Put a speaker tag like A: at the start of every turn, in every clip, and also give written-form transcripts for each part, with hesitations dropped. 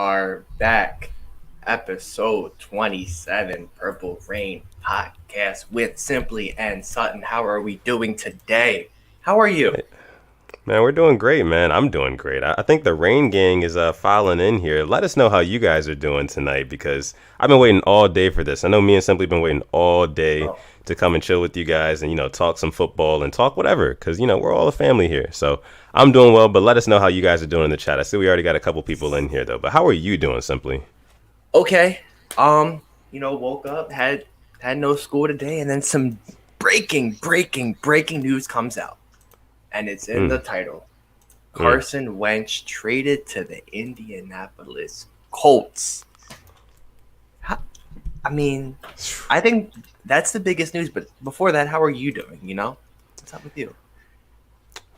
A: are back. Episode 27, Purple Rain podcast with Simply and Sutton. How are we doing today? How are you?
B: Man, we're doing great, man. I'm doing great. I think the Rain Gang is filing in here. Let us know how you guys are doing tonight because I've been waiting all day for this. I know me and Simply been waiting all day
A: Oh,
B: to come and chill with you guys and talk some football and talk whatever because we're all a family here. So I'm doing well, but let us know how you guys are doing in the chat. I see we already got a couple people in here though. But how are you doing, Simply?
A: okay. Woke up, had no school today, and then some breaking news comes out, and it's in the
B: Mm,
A: title.
B: mm.
A: Carson Wentz traded to the Indianapolis Colts. How, I mean, I think that's the biggest news. But before that, how are you doing? What's up with you?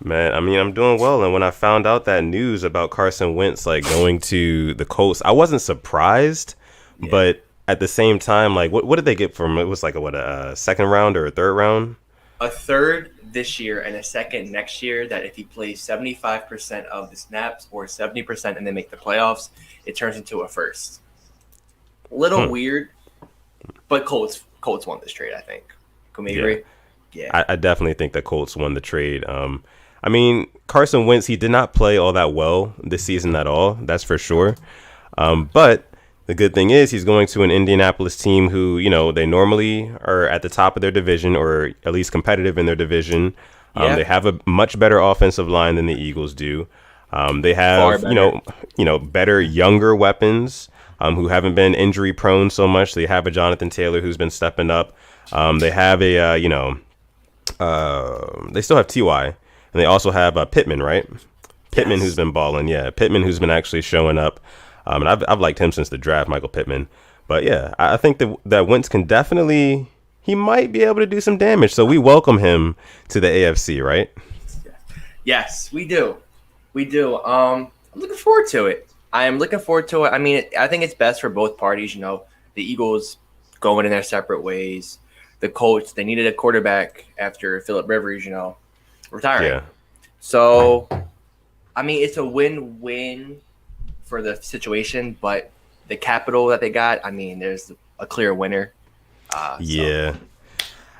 B: Man, I'm doing well. And when I found out that news about Carson Wentz like going to the Colts, I wasn't surprised,
A: Yeah,
B: but at the same time, like what did they get from it? Was like a second round or a third round?
A: a third this year and a second next year. That if he plays 75% of the snaps or 70% and they make the playoffs, it turns into a first. Little
B: Hmm.
A: weird, but Colts won this trade. I think. Can we
B: Yeah,
A: agree? Yeah.
B: I definitely think the Colts won the trade. Carson Wentz, he did not play all that well this season at all. That's for sure. But the good thing is he's going to an Indianapolis team who, they normally are at the top of their division or at least competitive in their division. They
A: Yeah.
B: have a much better offensive line than the Eagles do. They
A: Far
B: have,
A: better.
B: better younger weapons who haven't been injury prone so much. They have a Jonathan Taylor who's been stepping up. They have they still have Ty, and they also have Pittman, right? Pittman, who's
A: Yes.
B: been balling. Yeah, Pittman, who's been actually showing up. And I've liked him since the draft, Michael Pittman. But yeah, I think that Wentz can definitely, he might be able to do some damage. So we welcome him to the AFC, right?
A: Yes, we do. We do. I'm looking forward to it. I am looking forward to it. I mean, I think it's best for both parties. The Eagles going in their separate ways. The Colts, they needed a quarterback after Philip Rivers, retiring.
B: Yeah.
A: So, I mean, it's a win-win for the situation, but the capital that they got, I mean, there's a clear winner. So
B: Yeah.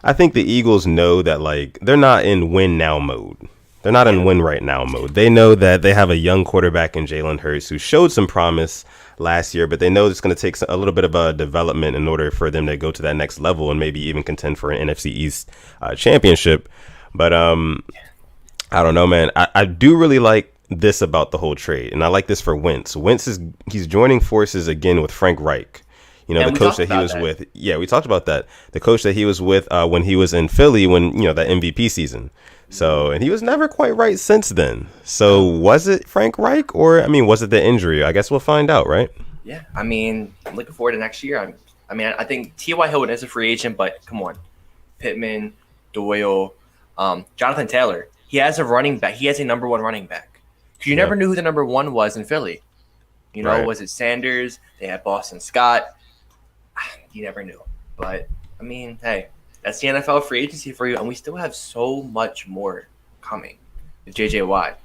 B: I think the Eagles know that like they're not in win now mode. They're not in
A: yeah,
B: win right now mode. They know that they have a young quarterback in Jalen Hurts who showed some promise last year, but they know it's going to take a little bit of a development in order for them to go to that next level and maybe even contend for an NFC East championship. But I don't know, man. I do really like this about the whole trade, and I like this for Wentz. He's joining forces again with Frank Reich. The
A: and we
B: coach
A: talked
B: that he
A: about
B: was
A: that.
B: with. Yeah, we talked about that. The coach that he was with when he was in Philly, when that MVP season. So, and he was never quite right since then. So,
A: No,
B: was it Frank Reich, or was it the injury? I guess we'll find out, right?
A: yeah. I mean, I'm looking forward to next year. I think T.Y. Hilton is a free agent, but come on, Pittman, Doyle, Jonathan Taylor. He has a running back. He has a number one running back. Because you
B: Yeah,
A: never knew who the number one was in Philly.
B: right.
A: Was it Sanders? They had Boston Scott. You never knew. But I mean, hey, that's the NFL free agency for you, and we still have so much more coming. With JJ Watt,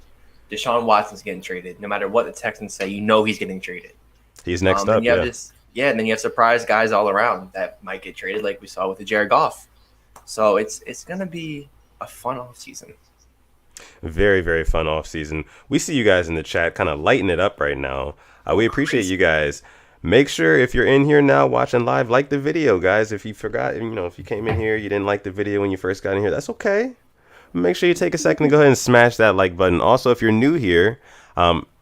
A: Deshaun Watson's getting traded. No matter what the Texans say, he's getting traded.
B: He's next
A: And
B: up.
A: you have
B: Yeah.
A: this, yeah, and then you have surprise guys all around that might get traded, like we saw with the Jared Goff. So it's gonna be a fun off season.
B: Very, very fun off season. We see you guys in the chat kind of lighting it up right now. We appreciate you
A: Crazy.
B: guys. Make sure if you're in here now watching live, like the video, guys. If you forgot, if you came in here, you didn't like the video when you first got in here, that's okay. Make sure you take a second to go ahead and smash that like button. Also, if you're new here,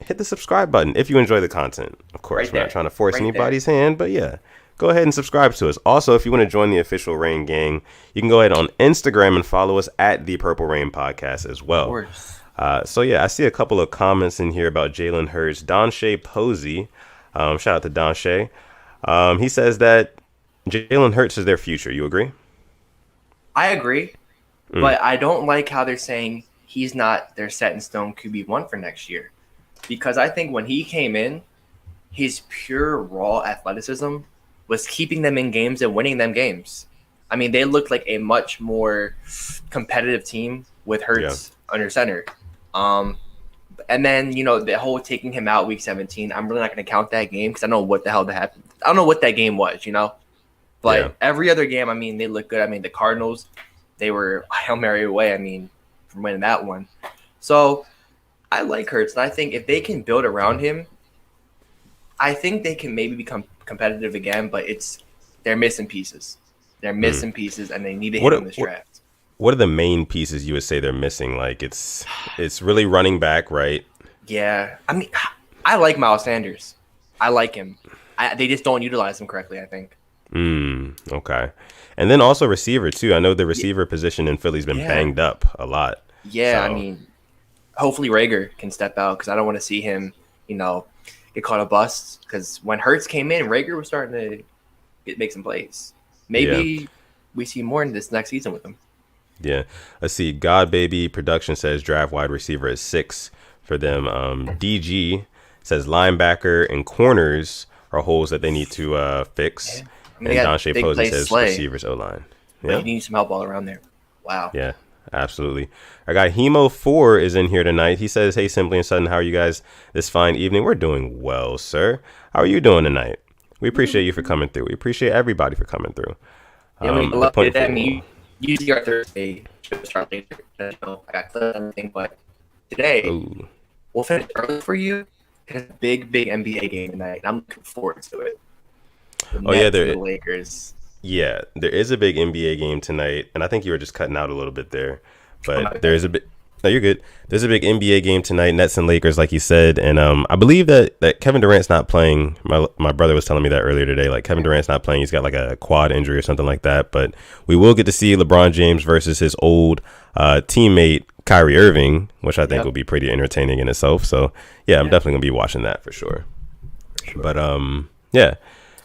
B: hit the subscribe button if you enjoy the content. Of course,
A: Right
B: we're not
A: there.
B: trying to force
A: Right there.
B: anybody's hand, but yeah, go ahead and subscribe to us. Also, if you want to join the official Rain Gang, you can go ahead on Instagram and follow us at the Purple Rain Podcast as
A: Of
B: well.
A: course.
B: So yeah, I see a couple of comments in here about Jalen Hurts. Don Shea Posey, shout out to Don Shea. He says that Jalen Hurts is their future. You agree?
A: I agree,
B: Mm,
A: but I don't like how they're saying he's not their set in stone QB1 for next year. Because I think when he came in, his pure raw athleticism was keeping them in games and winning them games. I mean, they looked like a much more competitive team with
B: yeah.
A: Hurts under center. Um, And then, the whole taking him out week 17, I'm really not going to count that game because I don't know what the hell that happened. I don't know what that game was.
B: Yeah.
A: But every other game, I mean, they look good. I mean, the Cardinals, they were Hail Mary away, I mean, from winning that one. So I like Hurts, and I think if they can build around him, I think they can maybe become competitive again, but they're missing pieces. They're missing pieces, and they need to hit on this draft.
B: What are the main pieces you would say they're missing? Like it's really running back, right?
A: Yeah. I mean, I like Miles Sanders. I like him. They just don't utilize him correctly, I think.
B: Okay. And then also receiver, too. I know the receiver position in Philly's been banged up a lot.
A: Yeah, so. I mean, hopefully Rager can step out because I don't want to see him, get caught a bust. Because when Hurts came in, Rager was starting to make some plays. Maybe we see more in this next season with him.
B: Yeah. Let's see. God Baby Production says draft wide receiver is 6 for them. DG says linebacker and corners are holes that they need to fix.
A: Yeah. I mean,
B: and Donche Posey says receivers O-line.
A: Yeah. You need some help all around there. Wow.
B: Yeah, absolutely. Our guy Hemo4 is in here tonight. He says, hey, Simply and Sutton, how are you guys this fine evening? We're doing well, sir. How are you doing tonight? We appreciate you for coming through. We appreciate everybody for coming through.
A: Yeah, we love it. I mean, usually our Thursday show start later. I got clips and everything, but today we'll finish early for you. It's a big NBA game tonight. I'm looking forward to it. The Lakers.
B: Yeah, there is a big NBA game tonight, and I think you were just cutting out a little bit there, but there is a bit. No, you're good. There's a big NBA game tonight, Nets and Lakers, like you said, and I believe that Kevin Durant's not playing. My brother was telling me that earlier today. Like Kevin Durant's not playing. He's got like a quad injury or something like that. But we will get to see LeBron James versus his old teammate Kyrie Irving, which I think will be pretty entertaining in itself. So yeah, I'm definitely gonna be watching that for sure. But yeah.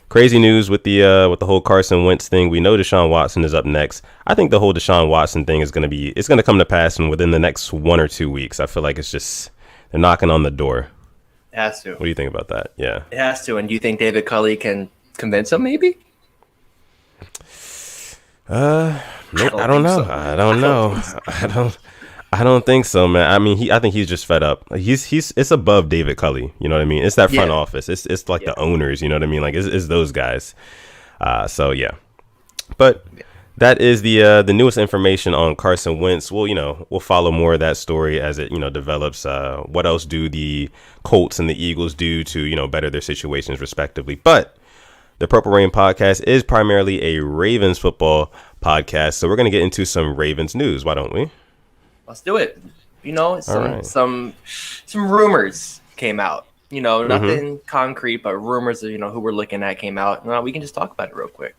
B: Crazy news with the whole Carson Wentz thing. We know Deshaun Watson is up next. I think the whole Deshaun Watson thing is going to come to pass within the next 1 or 2 weeks. I feel like it's just they're knocking on the door.
A: It has to.
B: What do you think about that? Yeah.
A: It has to. And do you think David Culley can convince him maybe?
B: I don't know. I don't think so, man. I mean, I think he's just fed up. It's above David Culley. You know what I mean? It's that front office. It's like the owners. You know what I mean? Like it's those guys. So yeah, but that is the newest information on Carson Wentz. We'll follow more of that story as it develops. What else do the Colts and the Eagles do to better their situations respectively? But the Purple Rain podcast is primarily a Ravens football podcast, so we're gonna get into some Ravens news. Why don't we?
A: Let's do it. Some rumors came out. Nothing concrete, but rumors of who we're looking at came out. We can just talk about it real quick.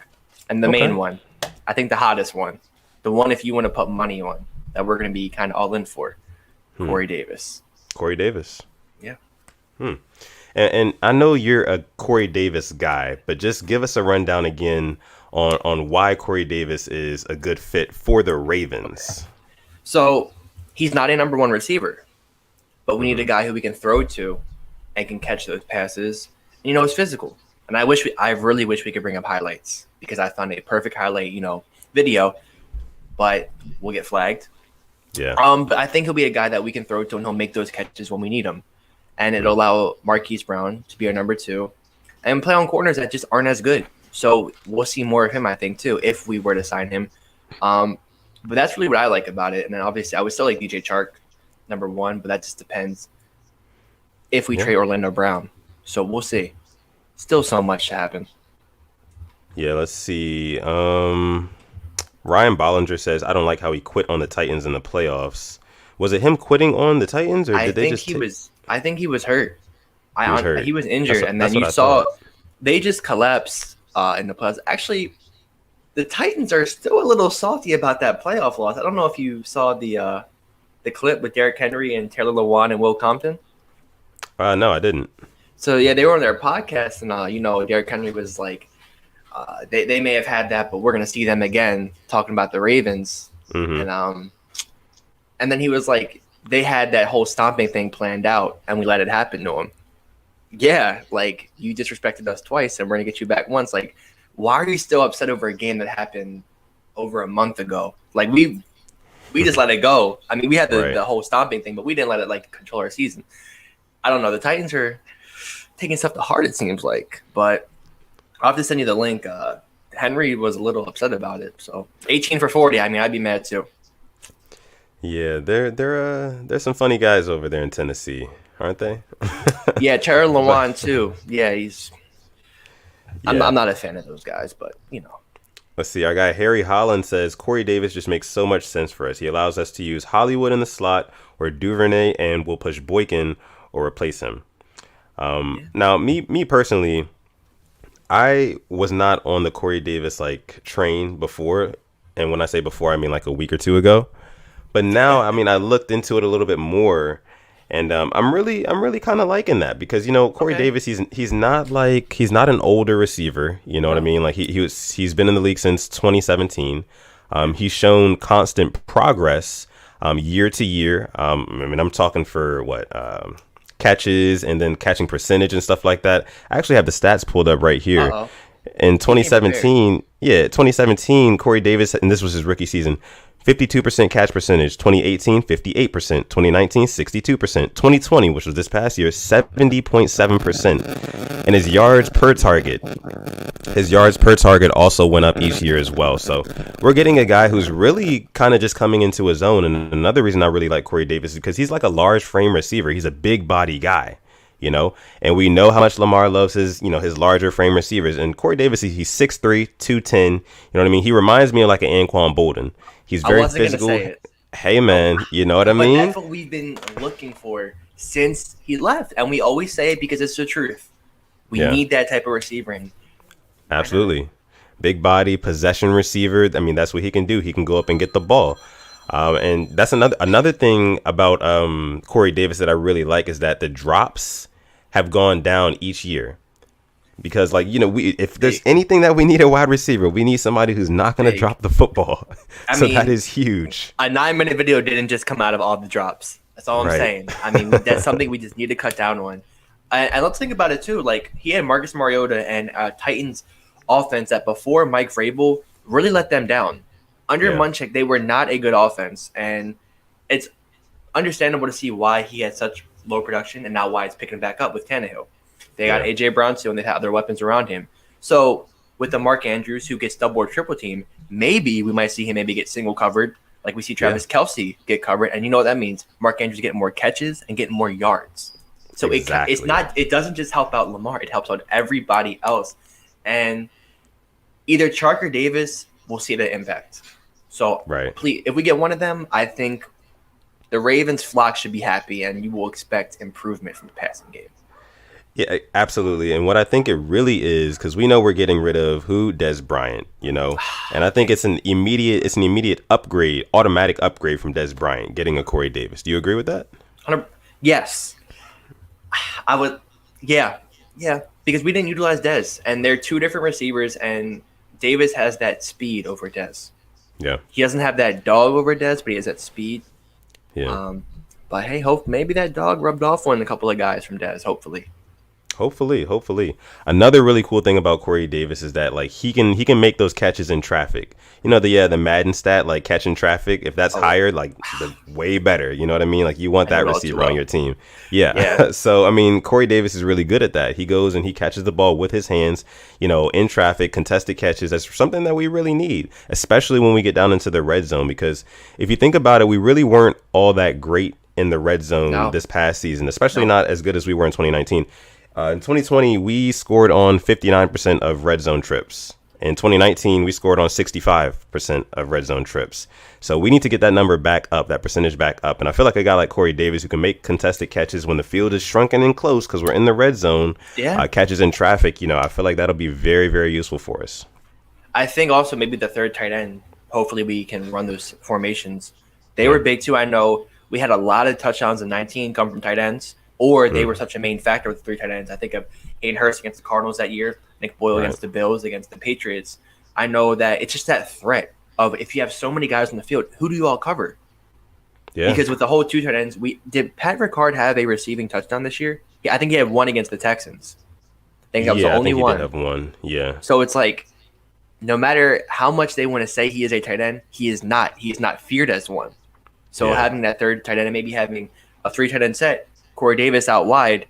A: And the main one, I think the hottest one, the one if you want to put money on that we're going to be kind of all in for, Corey Davis.
B: Corey Davis.
A: Yeah.
B: And I know you're a Corey Davis guy, but just give us a rundown again on why Corey Davis is a good fit for the Ravens.
A: Okay. So he's not a number one receiver, but we need a guy who we can throw to and can catch those passes. And, he's physical. And I really wish we could bring up highlights because I found a perfect highlight, video, but we'll get flagged.
B: Yeah.
A: But I think he'll be a guy that we can throw to and he'll make those catches when we need him. And it'll allow Marquise Brown to be our number 2 and play on corners that just aren't as good. So we'll see more of him, I think, too, if we were to sign him. But that's really what I like about it. And then obviously I would still like DJ Chark, number 1, but that just depends if we trade Orlando Brown. So we'll see. Still so much to happen.
B: Yeah, let's see. Ryan Bollinger says, I don't like how he quit on the Titans in the playoffs. Was it him quitting on the Titans? Or did they just
A: I think he was hurt. He was injured. And then you
B: saw
A: they just collapsed in the playoffs. Actually, the Titans are still a little salty about that playoff loss. I don't know if you saw the clip with Derrick Henry and Taylor Lewan and Will Compton.
B: No, I didn't.
A: So, yeah, they were on their podcast, and, Derrick Henry was like, they may have had that, but we're going to see them again talking about the Ravens.
B: Mm-hmm.
A: And then he was like, they had that whole stomping thing planned out, and we let it happen to him. Yeah, like, you disrespected us twice, and we're going to get you back once. Like, why are you still upset over a game that happened over a month ago? Like, we just let it go. I mean, we had
B: Right.
A: the whole stomping thing, but we didn't let it like control our season. I don't know. The Titans are taking stuff to heart, it seems like. But I'll have to send you the link. Henry was a little upset about it. So 18 for 40. I mean, I'd be mad too.
B: Yeah, there's some funny guys over there in Tennessee, aren't they?
A: Yeah, Terrell
B: But
A: Lewan too. Yeah, he's.
B: yeah.
A: I'm not a fan of those guys, but you know.
B: Let's see. Our guy Harry Holland says Corey Davis just makes so much sense for us. He allows us to use Hollywood in the slot or Duvernay, and we'll push Boykin or replace him. Now, me personally, I was not on the Corey Davis like train before, and when I say before, I mean like a week or two ago. But now, I mean, I looked into it a little bit more, and I'm really kind of liking that because Corey
A: Okay.
B: Davis, he's not an older receiver. You know what I
A: No.
B: mean? Like he's been in the league since 2017. He's shown constant progress year to year. I mean, I'm talking for what catches and then catching percentage and stuff like that. I actually have the stats pulled up right here.
A: Uh-oh.
B: In
A: He came prepared.
B: 2017, 2017, Corey Davis, and this was his rookie season, 52% catch percentage. 2018, 58%. 2019, 62%. 2020, which was this past year, 70.7%. And his yards per target also went up each year as well. So we're getting a guy who's really kind of just coming into his own. And another reason I really like Corey Davis is because he's like a large frame receiver. He's a big body guy. And we know how much Lamar loves his larger frame receivers. And Corey Davis, he's 6'3", 210. You know what I mean? He reminds me of like an Anquan Bolden. He's
A: I
B: very
A: wasn't gonna
B: physical.
A: say it.
B: Hey, man, you know what I
A: But
B: mean?
A: that's what we've been looking for since he left. And we always say it because it's the truth. We
B: Yeah.
A: need that type of receiver. And
B: Absolutely. Big body, possession receiver. I mean, that's what he can do. He can go up and get the ball. And that's another thing about Corey Davis that I really like is that the drops have gone down each year. Because, if there's anything that we need a wide receiver, we need somebody who's not going to drop the football.
A: I
B: So
A: mean,
B: that is huge.
A: a 9-minute video didn't just come out of all the drops. That's all I'm
B: Right.
A: saying. I mean, that's something we just need to cut down on. And let's think about it too. Like he had Marcus Mariota and Titans offense that before Mike Vrabel really let them down. Under
B: Yeah.
A: Munchak, they were not a good offense, and it's understandable to see why he had such low production and now why it's picking back up with Tannehill. They got
B: Yeah.
A: AJ Brown too, and they have their weapons around him. So with the Mark Andrews who gets double or triple team, maybe we might see him maybe get single covered, like we see Travis Kelce get covered, and you know what that means? Mark Andrews getting more catches and getting more yards. So
B: Exactly.
A: it doesn't just help out Lamar, it helps out everybody else. And either Chark or Davis will see the impact. So
B: Right.
A: please, if we get one of them, I think the Ravens flock should be happy, and you will expect improvement from the passing game.
B: Yeah, absolutely. And what I think it really is, because we know we're getting rid of Des Bryant, and I think it's an immediate upgrade, automatic upgrade from Des Bryant getting a Corey Davis. Do you agree with that?
A: Yes, I would. Yeah, because we didn't utilize Dez, and they're two different receivers, and Davis has that speed over Dez.
B: Yeah.
A: He doesn't have that dog over Dez, but he has that speed.
B: Yeah.
A: But hey, maybe that dog rubbed off on a couple of guys from Dez. Hopefully.
B: Hopefully. Another really cool thing about Corey Davis is that he can make those catches in traffic. The Madden stat, like catching traffic, if that's higher, the way better. You know what I mean? Like you want that receiver on your team. Yeah. So I mean, Corey Davis is really good at that. He goes and he catches the ball with his hands, in traffic, contested catches. That's something that we really need, especially when we get down into the red zone, because if you think about it, we really weren't all that great in the red zone this past season, especially not as good as we were in 2019. In 2020, we scored on 59% of red zone trips. In 2019, we scored on 65% of red zone trips. So we need to get that number back up, that percentage back up. And I feel like a guy like Corey Davis who can make contested catches when the field is shrunken and close because we're in the red zone, catches in traffic, I feel like that'll be very, very useful for us.
A: I think also maybe the third tight end. Hopefully we can run those formations. They were big too. I know we had a lot of touchdowns in 19 come from tight ends. Or they were such a main factor with the three tight ends. I think of Hayden Hurst against the Cardinals that year, Nick Boyle against the Bills, against the Patriots. I know that it's just that threat of if you have so many guys on the field, who do you all cover? Yeah. Because with the whole two tight ends, did Pat Ricard have a receiving touchdown this year? Yeah, I think he had one against the Texans. I think that was the only one.
B: He did have one. Yeah.
A: So it's like no matter how much they want to say he is a tight end, he is not. He is not feared as one. So
B: Yeah.
A: having that third tight end and maybe having a 3 tight end set, Corey Davis out wide,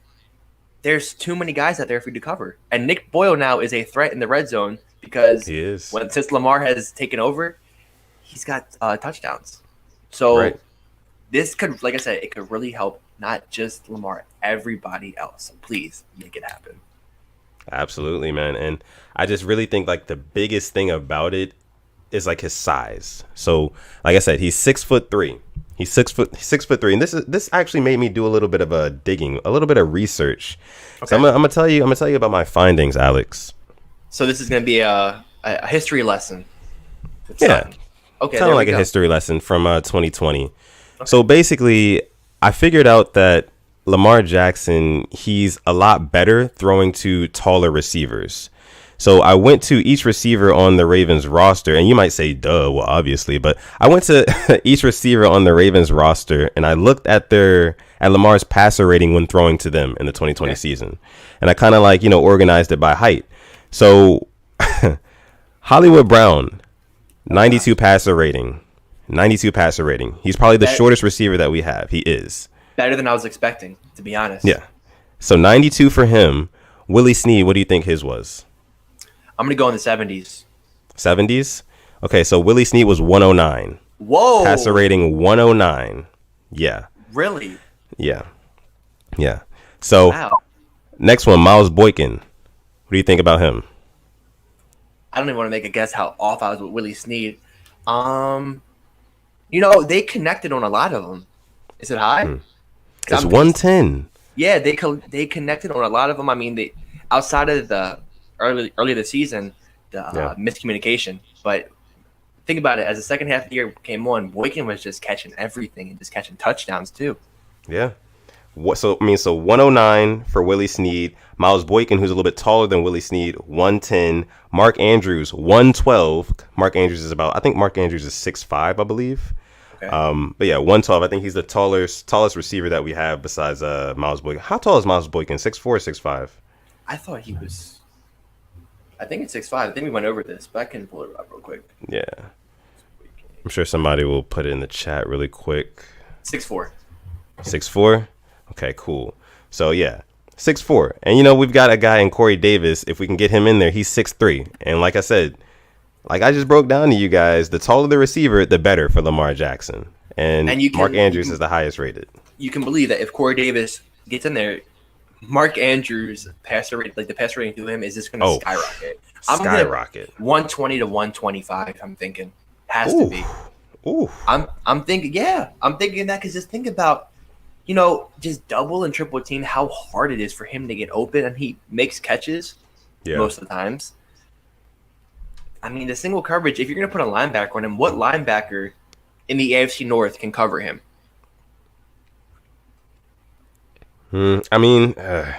A: there's too many guys out there for you to cover. And Nick Boyle now is a threat in the red zone because
B: He is.
A: since Lamar has taken over, he's got touchdowns. So
B: Right.
A: this could, like I said, it could really help not just Lamar, everybody else. So please make it happen.
B: Absolutely, man. And I just really think like the biggest thing about it is like his size. So, like I said, he's 6'3". He's 6'3", and this actually made me do a little bit of a digging, a little bit of research.
A: Okay.
B: So I'm gonna tell you about my findings, Alex.
A: So this is going to be a history lesson. with
B: Yeah.
A: Sutton. Okay,
B: Kind
A: there
B: of
A: we
B: like a
A: go.
B: history lesson from 2020. So basically, I figured out that Lamar Jackson, he's a lot better throwing to taller receivers. So I went to each receiver on the Ravens roster, and you might say, duh, well, obviously, but I went to each receiver on the Ravens roster, and I looked at Lamar's passer rating when throwing to them in the 2020 season. And I kind of like, organized it by height. So Hollywood Brown, 92 passer rating. 92 passer rating. He's probably the shortest receiver that we have. He is.
A: Better than I was expecting, to be honest.
B: Yeah. So 92 for him. Willie Snead, what do you think his was?
A: I'm going to go in the 70s.
B: 70s? Okay, so Willie Snead was 109.
A: Whoa.
B: Passer rating 109. Yeah.
A: Really?
B: Yeah. Yeah. So
A: Wow.
B: next one, Miles Boykin. What do you think about him?
A: I don't even want to make a guess how off I was with Willie Snead. They connected on a lot of them. Is it high?
B: It's 110.
A: Yeah, they connected on a lot of them. I mean, they outside of the early of the season, the miscommunication. But think about it. As the second half of the year came on, Boykin was just catching everything and just catching touchdowns too.
B: Yeah. So 109 for Willie Snead. Miles Boykin, who's a little bit taller than Willie Snead, 110. Mark Andrews, 112. Mark Andrews is 6'5", I believe.
A: Okay.
B: But yeah, 112. I think he's the tallest receiver that we have besides Miles Boykin. How tall is Miles Boykin? 6'4" or 6'5"?
A: I thought he was. I think it's 6'5". I think we went over this, but I can pull it up real quick.
B: Yeah. I'm sure somebody will put it in the chat really quick.
A: 6'4".
B: 6'4"? Okay, cool. So yeah, 6'4". And we've got a guy in Corey Davis. If we can get him in there, he's 6'3". And like I said, like I just broke down to you guys, the taller the receiver, the better for Lamar Jackson. And Mark Andrews is the highest rated.
A: You can believe that if Corey Davis gets in there, Mark Andrews' passer rate, like the passer rating to him, is just going to skyrocket.
B: Skyrocket.
A: 120 to 125. I'm thinking has to be.
B: Ooh.
A: I'm thinking that because just think about, just double and triple team how hard it is for him to get open, and he makes catches most of the times. I mean, the single coverage. If you're going to put a linebacker on him, what linebacker in the AFC North can cover him?
B: Maybe
A: I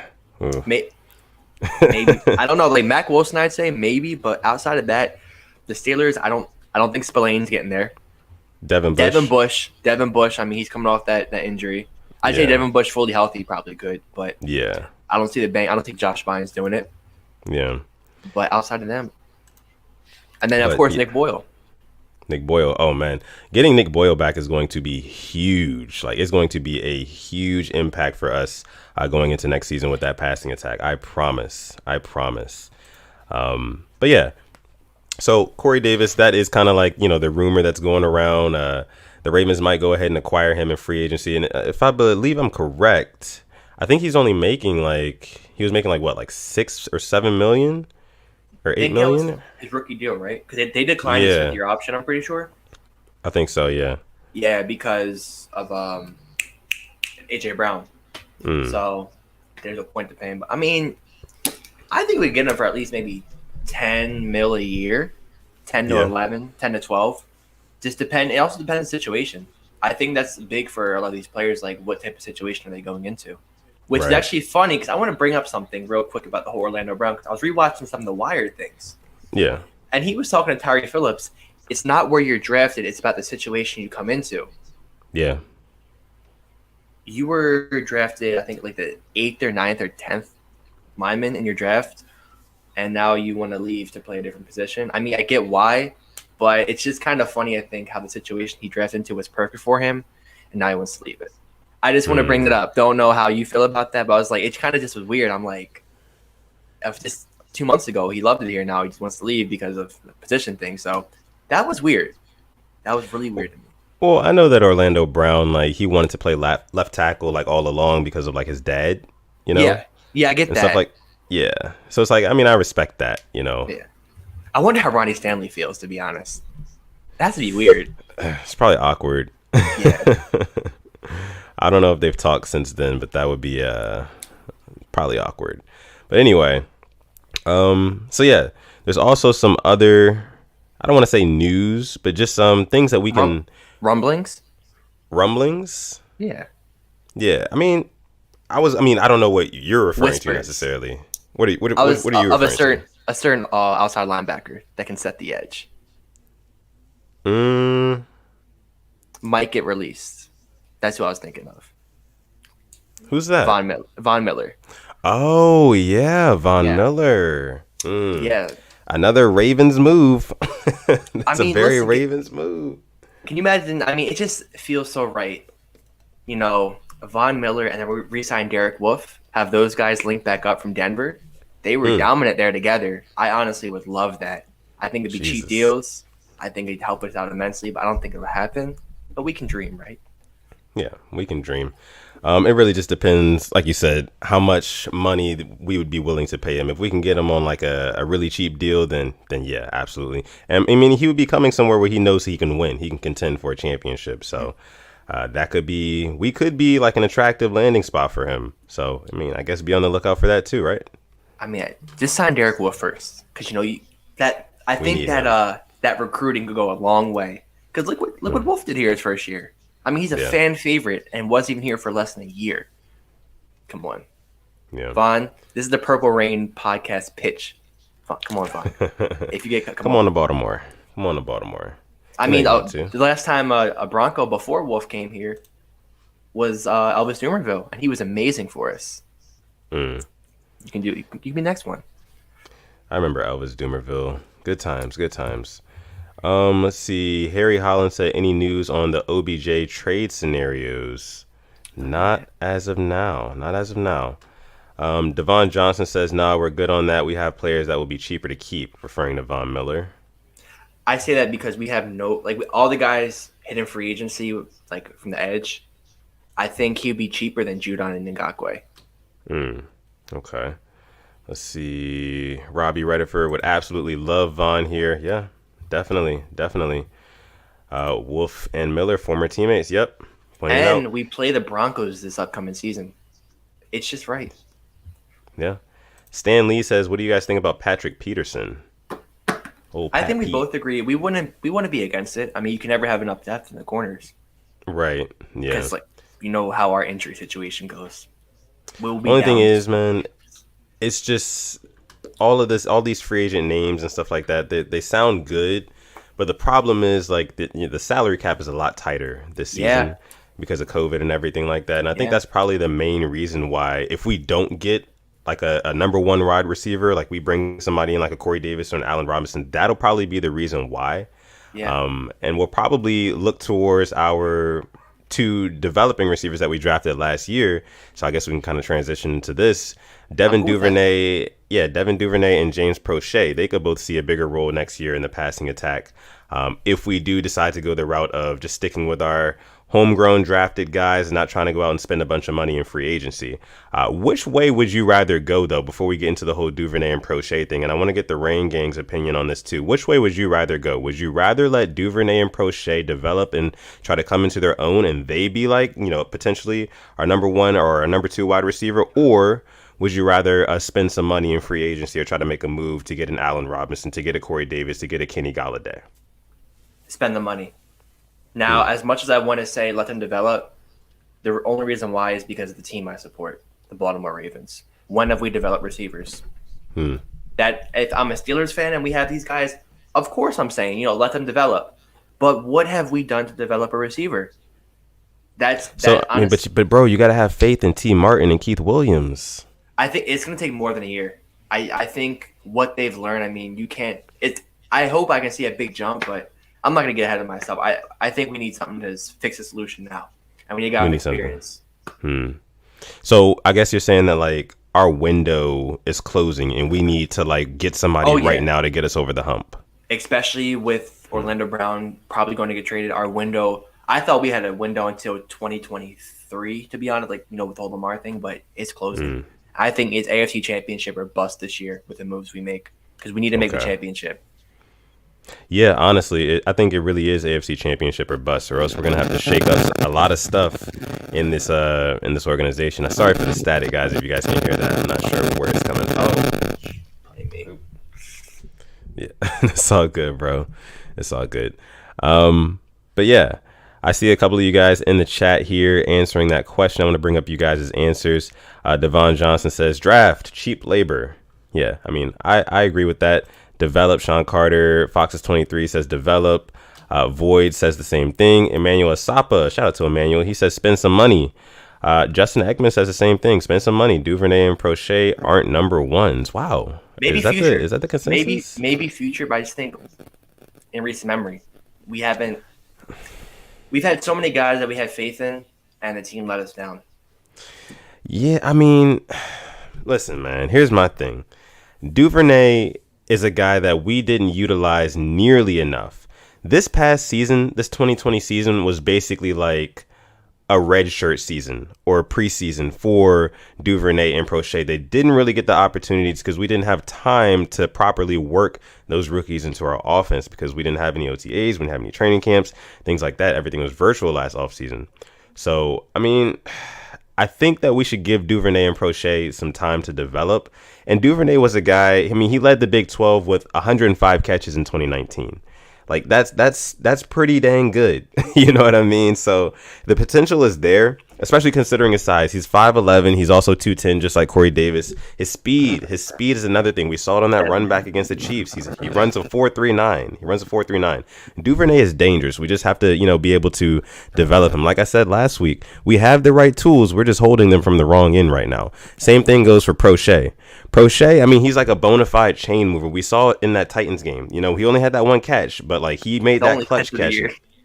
A: don't know. Like Mac Wilson, I'd say maybe, but outside of that, the Steelers, I don't think Spillane's getting there.
B: Devin
A: Bush. I mean, he's coming off that injury. I'd say Devin Bush fully healthy, probably good, but I don't see the bank. I don't think Josh Bynes doing it.
B: Yeah.
A: But outside of them, and then of course Nick Boyle.
B: Nick Boyle. Oh man, getting Nick Boyle back is going to be huge. Like it's going to be a huge impact for us going into next season with that passing attack. I promise. But yeah. So Corey Davis, that is kind of like the rumor that's going around. The Ravens might go ahead and acquire him in free agency, and if I believe I'm correct, I think he's only making he was making like 6 or 7 million. Or 8 million?
A: His rookie deal, right? Because they declined his fifth-year option, I'm pretty sure.
B: I think so, yeah.
A: Yeah, because of AJ Brown. So there's a point to pay him. But I mean, I think we get him for at least maybe 10 mil a year, 10 to 11, 10 to 12. Just depend. It also depends on the situation. I think that's big for a lot of these players. Like, what type of situation are they going into? Which is actually funny because I want to bring up something real quick about the whole Orlando Brown because I was rewatching some of the Wire things.
B: Yeah.
A: And he was talking to Tyree Phillips. It's not where you're drafted. It's about the situation you come into.
B: Yeah.
A: You were drafted, I think, like the 8th or 9th or 10th lineman in your draft. and now you want to leave to play a different position. I mean, I get why, but it's just kind of funny, I think, how the situation he drafted into was perfect for him, and now he wants to leave it. I just want to bring it up. Don't know how you feel about that, but I was like, it kind of just was weird. I'm like, of just 2 months ago, he loved it here. Now he just wants to leave because of the position thing. So that was weird. That was really weird to me.
B: Well, I know that Orlando Brown, like, he wanted to play left tackle, like, all along because of, like, his dad, you know?
A: Yeah, I get
B: and
A: that.
B: Stuff like, yeah. So it's like, I mean, I respect that, you know?
A: Yeah. I wonder how Ronnie Stanley feels, to be honest. That has to be weird.
B: It's probably awkward.
A: Yeah.
B: I don't know if they've talked since then, but that would be probably awkward. But anyway, so yeah, there's also some other, I don't want to say news, but just some things that we can...
A: Rumblings?
B: Yeah.
A: Yeah.
B: I mean, I don't know what you're referring to necessarily. What are you referring
A: to? A certain outside linebacker that can set the edge. Might get released. That's who I was thinking of.
B: Who's that?
A: Von Miller.
B: Oh, yeah, Miller.
A: Yeah.
B: Another Ravens move. That's a very Ravens move.
A: Can you imagine? I mean, it just feels so right. You know, Von Miller and then we re-signed Derek Wolfe, have those guys linked back up from Denver. They were dominant there together. I honestly would love that. I think it'd be cheap deals. I think it'd help us out immensely, but I don't think it'll happen. But we can dream, right?
B: Yeah, we can dream. It really just depends, like you said, how much money we would be willing to pay him. If we can get him on like a really cheap deal, then yeah, absolutely. And I mean, he would be coming somewhere where he knows he can win. He can contend for a championship. So we could be like an attractive landing spot for him. So, I mean, I guess be on the lookout for that too, right?
A: I mean, just sign Derek Wolfe first, because I think that recruiting could go a long way. Because look what Wolfe did here his first year. I mean, he's a fan favorite and wasn't even here for less than a year. Come on.
B: Yeah.
A: Vaughn, this is the Purple Rain podcast pitch. Come on, Vaughn. If you get
B: come on to Baltimore. Come on to Baltimore.
A: I mean, the last time a Bronco before Wolfe came here was Elvis Dumerville, and he was amazing for us. You can be next one.
B: I remember Elvis Dumerville. Good times. Let's see. Harry Holland said, any news on the OBJ trade scenarios? Not as of now. Devon Johnson says, nah, we're good on that. We have players that will be cheaper to keep, referring to Von Miller.
A: I say that because we have all the guys hitting free agency, like from the edge. I think he'd be cheaper than Judon and Ngakoue.
B: Okay. Let's see. Robbie Rediford would absolutely love Von here. Yeah, definitely. Wolf and Miller, former teammates. Yep.
A: And we play the Broncos this upcoming season. It's just right.
B: Yeah. Stan Lee says, what do you guys think about Patrick Peterson?
A: I think we both agree. We wouldn't be against it. I mean, you can never have enough depth in the corners.
B: Right. Yeah.
A: Because, you know how our injury situation goes.
B: Only thing is, man, it's just all these free agent names and stuff like that. They sound good, but the problem is the salary cap is a lot tighter this season because of COVID and everything like that. And I think that's probably the main reason why, if we don't get like a number one wide receiver, like we bring somebody in like a Corey Davis or an Allen Robinson, that'll probably be the reason why. Yeah. And we'll probably look towards our two developing receivers that we drafted last year. So I guess we can kind of transition to this. Devin Duvernay and James Proche, they could both see a bigger role next year in the passing attack. If we do decide to go the route of just sticking with our homegrown drafted guys and not trying to go out and spend a bunch of money in free agency. Which way would you rather go, though, before we get into the whole Duvernay and Proche thing? And I want to get the Rain Gang's opinion on this, too. Which way would you rather go? Would you rather let Duvernay and Proche develop and try to come into their own and they be like, potentially our number one or our number two wide receiver? Or would you rather spend some money in free agency or try to make a move to get an Allen Robinson, to get a Corey Davis, to get a Kenny Golladay?
A: Spend the money. Now, as much as I want to say let them develop, the only reason why is because of the team I support, the Baltimore Ravens. When have we developed receivers? That if I'm a Steelers fan and we have these guys, of course I'm saying, let them develop. But what have we done to develop a receiver? But
B: bro, you got to have faith in T. Martin and Keith Williams.
A: I think it's going to take more than a year. I think what they've learned. I mean, you can't. It. I hope I can see a big jump, but I'm not gonna get ahead of myself. I think we need something to fix the solution now, and we need a guy
B: We
A: with
B: need something.
A: experience.
B: So I guess you're saying that like our window is closing and we need to like get somebody
A: Oh
B: right
A: yeah,
B: now to get us over the hump.
A: especially with Orlando Brown probably going to get traded. Our window. I thought we had a window until 2023, to be honest. Like with the whole Lamar thing, but it's closing. I think it's AFC Championship or bust this year with the moves we make because we need to make the
B: Okay.
A: championship.
B: Yeah, honestly, I think it really is AFC Championship or bust, or else we're gonna have to shake up a lot of stuff in this organization. I'm sorry for the static, guys. If you guys can hear that, I'm not sure where it's coming from.
A: Blame me.
B: Yeah, it's all good, bro. It's all good. But yeah, I see a couple of you guys in the chat here answering that question. I want to bring up you guys' answers. Devon Johnson says draft cheap labor. Yeah, I mean, I agree with that. Develop. Sean Carter Foxes 23 says develop. Void says the same thing. Emmanuel Asapa, shout out to Emmanuel. He says spend some money. Justin Ekman says the same thing. Spend some money. Duvernay and Proche aren't number ones. Wow.
A: Maybe
B: Is that
A: future.
B: is that the consensus?
A: Maybe future, but I just think in recent memory, we haven't. We've had so many guys that we had faith in, and the team let us down.
B: Yeah, I mean, listen, man. Here's my thing. Duvernay is a guy that we didn't utilize nearly enough. This past season, this 2020 season was basically like a red shirt season or a preseason for Duvernay and Proche. They didn't really get the opportunities because we didn't have time to properly work those rookies into our offense because we didn't have any OTAs, we didn't have any training camps, things like that. Everything was virtual last offseason. So, I mean, I think that we should give Duvernay and Proche some time to develop. And Duvernay was a guy, I mean, he led the Big 12 with 105 catches in 2019. Like that's pretty dang good. You know what I mean? So the potential is there, especially considering his size. He's 5'11". He's also 210, just like Corey Davis. His speed is another thing. We saw it on that run back against the Chiefs. He runs a 4.39. He runs a 4.39. Duvernay is dangerous. We just have to, be able to develop him. Like I said last week, we have the right tools. We're just holding them from the wrong end right now. Same thing goes for Proche. Proche, I mean, he's like a bona fide chain mover. We saw it in that Titans game. He only had that one catch, but like he made that clutch catch.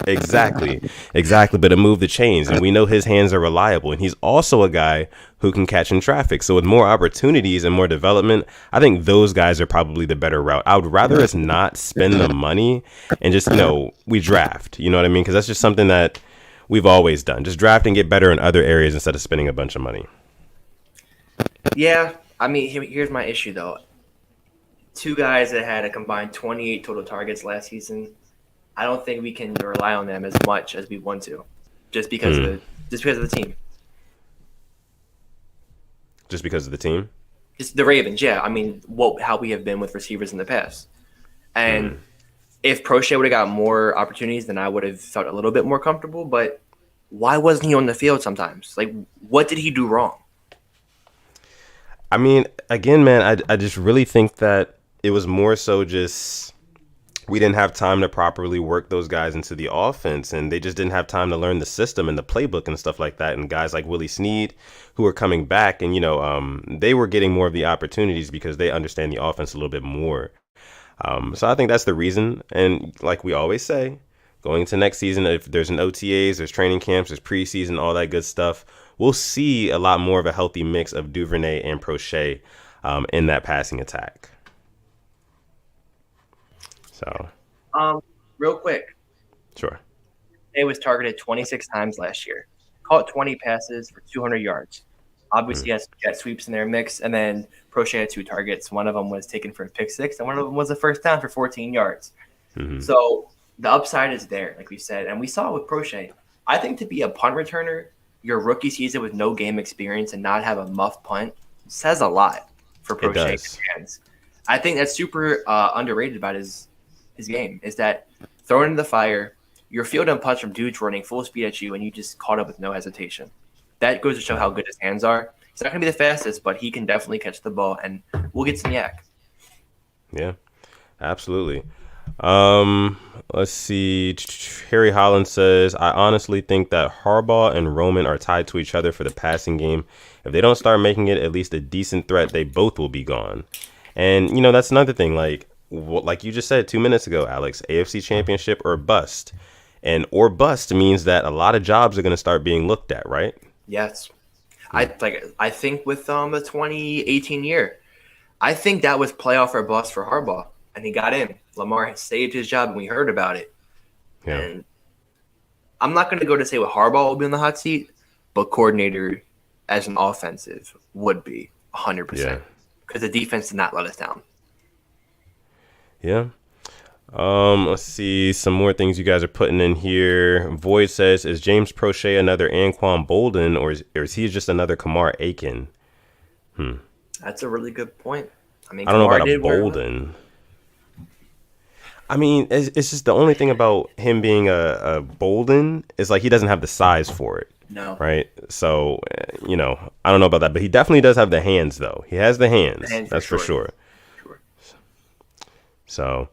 B: Exactly. But it moved the chains, and we know his hands are reliable. And he's also a guy who can catch in traffic. So with more opportunities and more development, I think those guys are probably the better route. I would rather us not spend the money and just, we draft. You know what I mean? Because that's just something that we've always done. Just draft and get better in other areas instead of spending a bunch of money.
A: Yeah, I mean, here's my issue though. Two guys that had a combined 28 total targets last season. I don't think we can rely on them as much as we want to, just because of the team.
B: Just because of the team?
A: Just the Ravens, yeah. I mean, how we have been with receivers in the past, and if Proche would have got more opportunities, then I would have felt a little bit more comfortable. But why wasn't he on the field sometimes? Like, what did he do wrong?
B: I mean, again, man, I just really think that it was more so just we didn't have time to properly work those guys into the offense, and they just didn't have time to learn the system and the playbook and stuff like that. And guys like Willie Snead, who are coming back, and they were getting more of the opportunities because they understand the offense a little bit more. So I think that's the reason. And like we always say, going into next season, if there's an OTAs, there's training camps, there's preseason, all that good stuff, we'll see a lot more of a healthy mix of Duvernay and Proche in that passing attack. So,
A: real quick,
B: sure.
A: It was targeted 26 times last year. Caught 20 passes for 200 yards. Obviously, has jet sweeps in their mix, and then Proche had 2 targets. One of them was taken for a pick 6, and one of them was a first down for 14 yards. So the upside is there, like we said, and we saw it with Proche. I think to be a punt returner, your rookie season with no game experience and not have a muff punt says a lot for Proche fans. I think that's super underrated about his game, is that thrown in the fire, you're fielding punts from dudes running full speed at you, and you just caught up with no hesitation. That goes to show how good his hands are. He's not going to be the fastest, but he can definitely catch the ball, and we'll get some yak.
B: Yeah, absolutely. Let's see. Harry Holland says, I honestly think that Harbaugh and Roman are tied to each other for the passing game. If they don't start making it at least a decent threat, they both will be gone. And that's another thing. Like you just said 2 minutes ago, Alex, AFC Championship or bust, and or bust means that a lot of jobs are going to start being looked at, right?
A: Yes.
B: Hmm.
A: I think with the 2018 year, I think that was playoff or bust for Harbaugh, and he got in. Lamar had saved his job, and we heard about it.
B: Yeah.
A: And I'm not going to go to say what Harbaugh will be in the hot seat, but coordinator as an offensive would be 100%
B: Yeah.
A: because the defense did not let us down.
B: Yeah. Let's see some more things you guys are putting in here. Void says, "Is James Proche another Anquan Bolden, or is he just another Kamar Aiken?"
A: That's a really good point. I mean,
B: I don't know
A: Kamar
B: about a
A: did wear well.
B: Bolden. I mean, it's just the only thing about him being a Bolden is like he doesn't have the size for it,
A: No,
B: right? So, I don't know about that, but he definitely does have the hands, though. He has the hands,
A: and
B: that's for sure.
A: Sure.
B: So,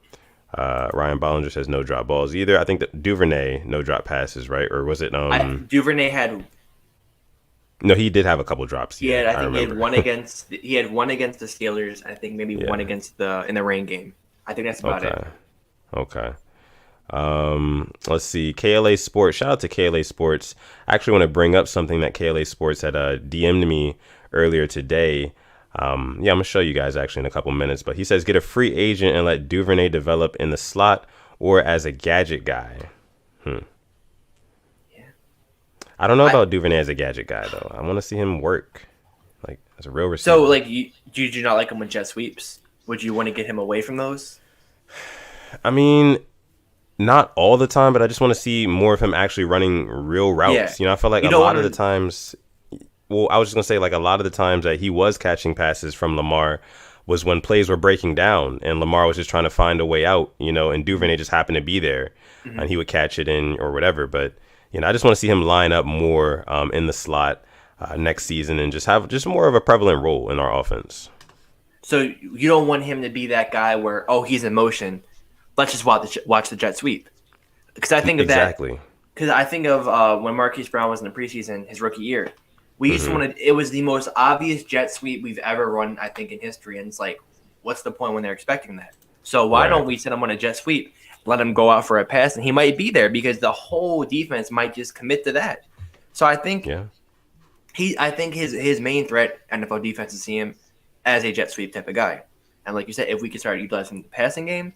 B: Ryan Bollinger says no drop balls either. I think that Duvernay no drop passes, right? Or was it
A: Duvernay had
B: No, he did have a couple drops.
A: he had
B: Yeah,
A: I
B: I
A: think
B: remember.
A: he had one against the Steelers. I think maybe one
B: Yeah.
A: against in the rain game. I think that's about
B: Okay.
A: it.
B: Okay. Let's see. KLA Sports. Shout out to KLA Sports. I actually want to bring up something that KLA Sports had DM'd me earlier today. I'm gonna show you guys actually in a couple minutes. But he says get a free agent and let Duvernay develop in the slot or as a gadget guy.
A: Yeah.
B: I don't know
A: I,
B: about Duvernay as a gadget guy though. I want to see him work like as a real
A: so
B: receiver.
A: do you not like him with jet sweeps? Would you want to get him away from those?
B: I mean, not all the time, but I just want to see more of him actually running real
A: Yeah.
B: routes. I feel like
A: You
B: a
A: don't
B: lot
A: want
B: of the
A: to.
B: times, well, I was just going to say like a lot of the times that he was catching passes from Lamar was when plays were breaking down and Lamar was just trying to find a way out, and Duvernay just happened to be there and he would catch it in or whatever. But, I just want to see him line up more in the slot next season and just have just more of a prevalent role in our offense.
A: So you don't want him to be that guy where he's in motion. Let's just watch the jet sweep. Because I think of that.
B: Exactly.
A: Because I think of when Marquise Brown was in the preseason, his rookie year. We used to want to. It was the most obvious jet sweep we've ever run, I think, in history. And it's like, what's the point when they're expecting that? So why don't we send him on a jet sweep, let him go out for a pass, and he might be there because the whole defense might just commit to that. So I think
B: Yeah.
A: I think his main threat, NFL defenses see him as a jet sweep type of guy. And like you said, if we can start utilizing the passing game,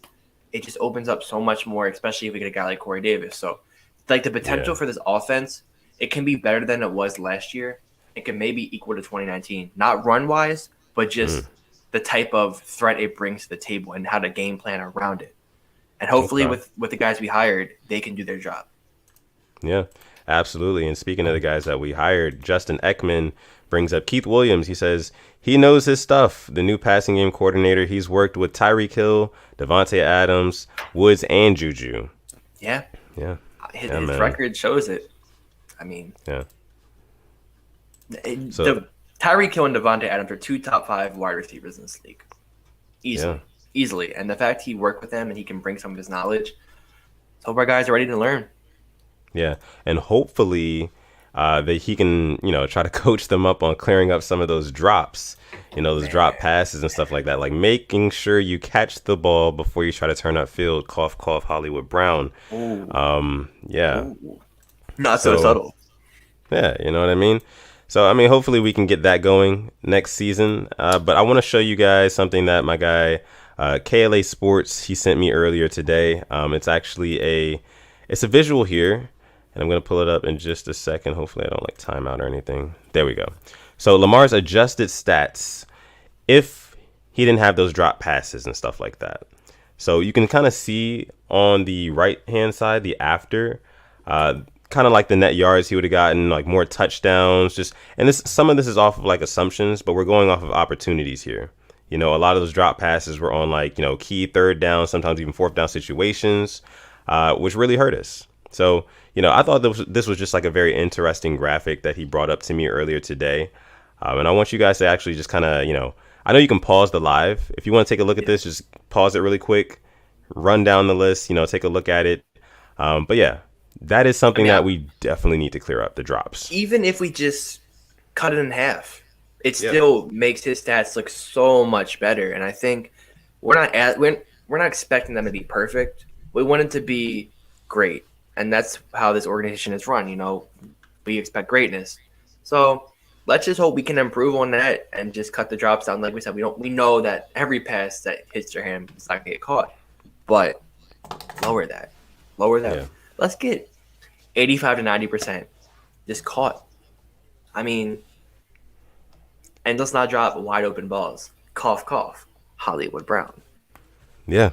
A: it just opens up so much more, especially if we get a guy like Corey Davis. So, like the potential for this offense, it can be better than it was last year. It can maybe equal to 2019, not run wise, but just the type of threat it brings to the table and how to game plan around it. And hopefully,
B: Okay.
A: with the guys we hired, they can do their job.
B: Yeah, absolutely. And speaking of the guys that we hired, Justin Ekman brings up Keith Williams. He says he knows his stuff. The new passing game coordinator. He's worked with Tyreek Hill, Devontae Adams, Woods, and Juju.
A: Yeah,
B: Yeah.
A: his
B: man.
A: record shows it. I mean,
B: Yeah.
A: the Tyreek Hill and Devontae Adams are two top 5 wide receivers in this league, easily. And the fact he worked with them and he can bring some of his knowledge, hope our guys are ready to learn.
B: Yeah. And hopefully that he can, try to coach them up on clearing up some of those drops, those drop passes and stuff like that. Like making sure you catch the ball before you try to turn upfield. Cough, cough, Hollywood Brown. Yeah.
A: Ooh. Not so subtle.
B: Yeah, you know what I mean? So, hopefully we can get that going next season. But I want to show you guys something that my guy, KLA Sports, he sent me earlier today. It's actually it's a visual here. And I'm going to pull it up in just a second. Hopefully I don't like time out or anything. There we go. So Lamar's adjusted stats if he didn't have those drop passes and stuff like that. So you can kind of see on the right hand side, the after, kind of like the net yards he would have gotten, like more touchdowns, and some of this is off of like assumptions, but we're going off of opportunities here. A lot of those drop passes were on like, key third down, sometimes even fourth down situations, which really hurt us. So, I thought this was just like a very interesting graphic that he brought up to me earlier today. And I want you guys to actually just kind of, I know you can pause the live. If you want to take a look at this, just pause it really quick, run down the list, take a look at it. But yeah, that is something that we definitely need to clear up, the drops.
A: Even if we just cut it in half, it still makes his stats look so much better. And I think we're not expecting them to be perfect. We want it to be great, and that's how this organization is run. We expect greatness. So let's just hope we can improve on that and just cut the drops down. Like we said, we know that every pass that hits their hand is not gonna get caught, but lower that. Yeah. Let's get 85 to 90% just caught. I mean, and let's not drop wide open balls. Cough, cough. Hollywood Brown.
B: Yeah,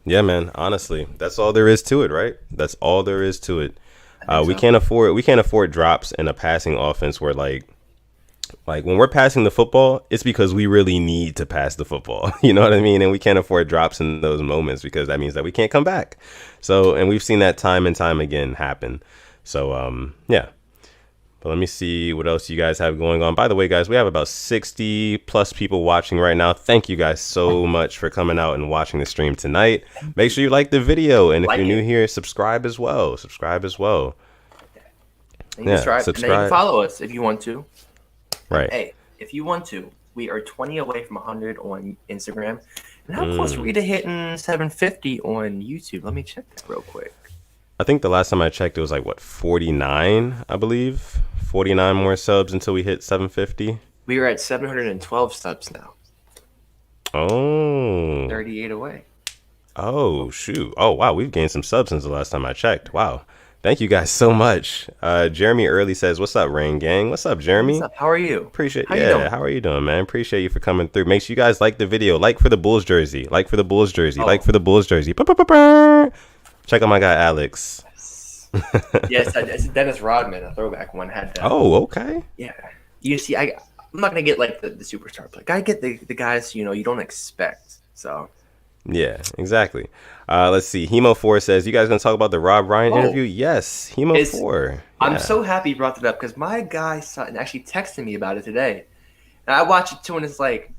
B: man. Honestly, that's all there is to it, right? That's all there is to it. We can't afford drops in a passing offense where like when we're passing the football, it's because we really need to pass the football. You know what I mean? And we can't afford drops in those moments because that means that we can't come back. So, and we've seen that time and time again happen. So, yeah. But let me see what else you guys have going on. By the way, guys, we have about 60 plus people watching right now. Thank you guys so much for coming out and watching the stream tonight. Make sure you like the video. And if you're new here, subscribe as well.
A: And you subscribe. And then you can follow us if you want to.
B: Right.
A: Hey, if you want to, we are 20 away from 100 on Instagram. And how close are we to hitting 750 on YouTube? Let me check that real quick.
B: I think the last time I checked, it was like, 49, I believe. 49 more subs until we hit 750.
A: We are at 712 subs now.
B: Oh.
A: 38 away.
B: Oh, shoot. Oh, wow. We've gained some subs since the last time I checked. Wow. Thank you guys so much. Jeremy Early says, "What's up, Rain Gang?" What's up, Jeremy?
A: What's up? How are you?
B: Appreciate how are you doing, man? Appreciate you for coming through. Make sure you guys like the video. Like for the Bulls jersey. Like for the Bulls jersey. Like for the Bulls jersey. Check out my guy Alex.
A: Yes, it's Dennis Rodman, a throwback one had that.
B: Oh, okay.
A: Yeah. You see, I'm not gonna get like the superstar play. I get the guys you don't expect. So
B: yeah, exactly. Let's see. Hemo4 says, "You guys gonna talk about the Rob Ryan interview?" Yes, Hemo4.
A: I'm so happy you brought it up because my guy Sutton actually texted me about it today, and I watched it too, and it's like,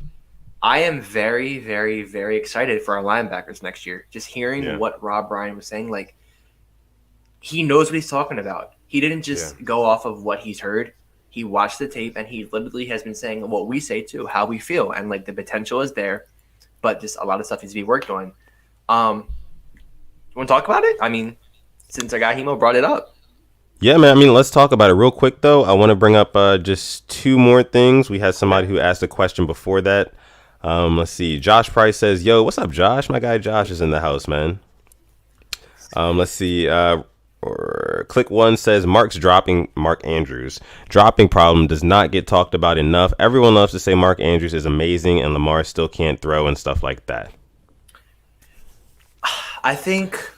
A: I am very, very, very excited for our linebackers next year. Just hearing what Rob Ryan was saying, like, he knows what he's talking about. He didn't just go off of what he's heard. He watched the tape, and he literally has been saying what we say too, how we feel, and like the potential is there, but just a lot of stuff needs to be worked on. You want to talk about it? I mean, since our guy Hemo brought it up.
B: Yeah, man. I mean, let's talk about it real quick, though. I want to bring up just two more things. We had somebody who asked a question before that. Let's see. Josh Price says, "Yo, what's up, Josh? My guy Josh is in the house, man." Let's see. Click One says, Mark Andrews dropping problem does not get talked about enough. Everyone loves to say Mark Andrews is amazing and Lamar still can't throw and stuff like that.
A: I think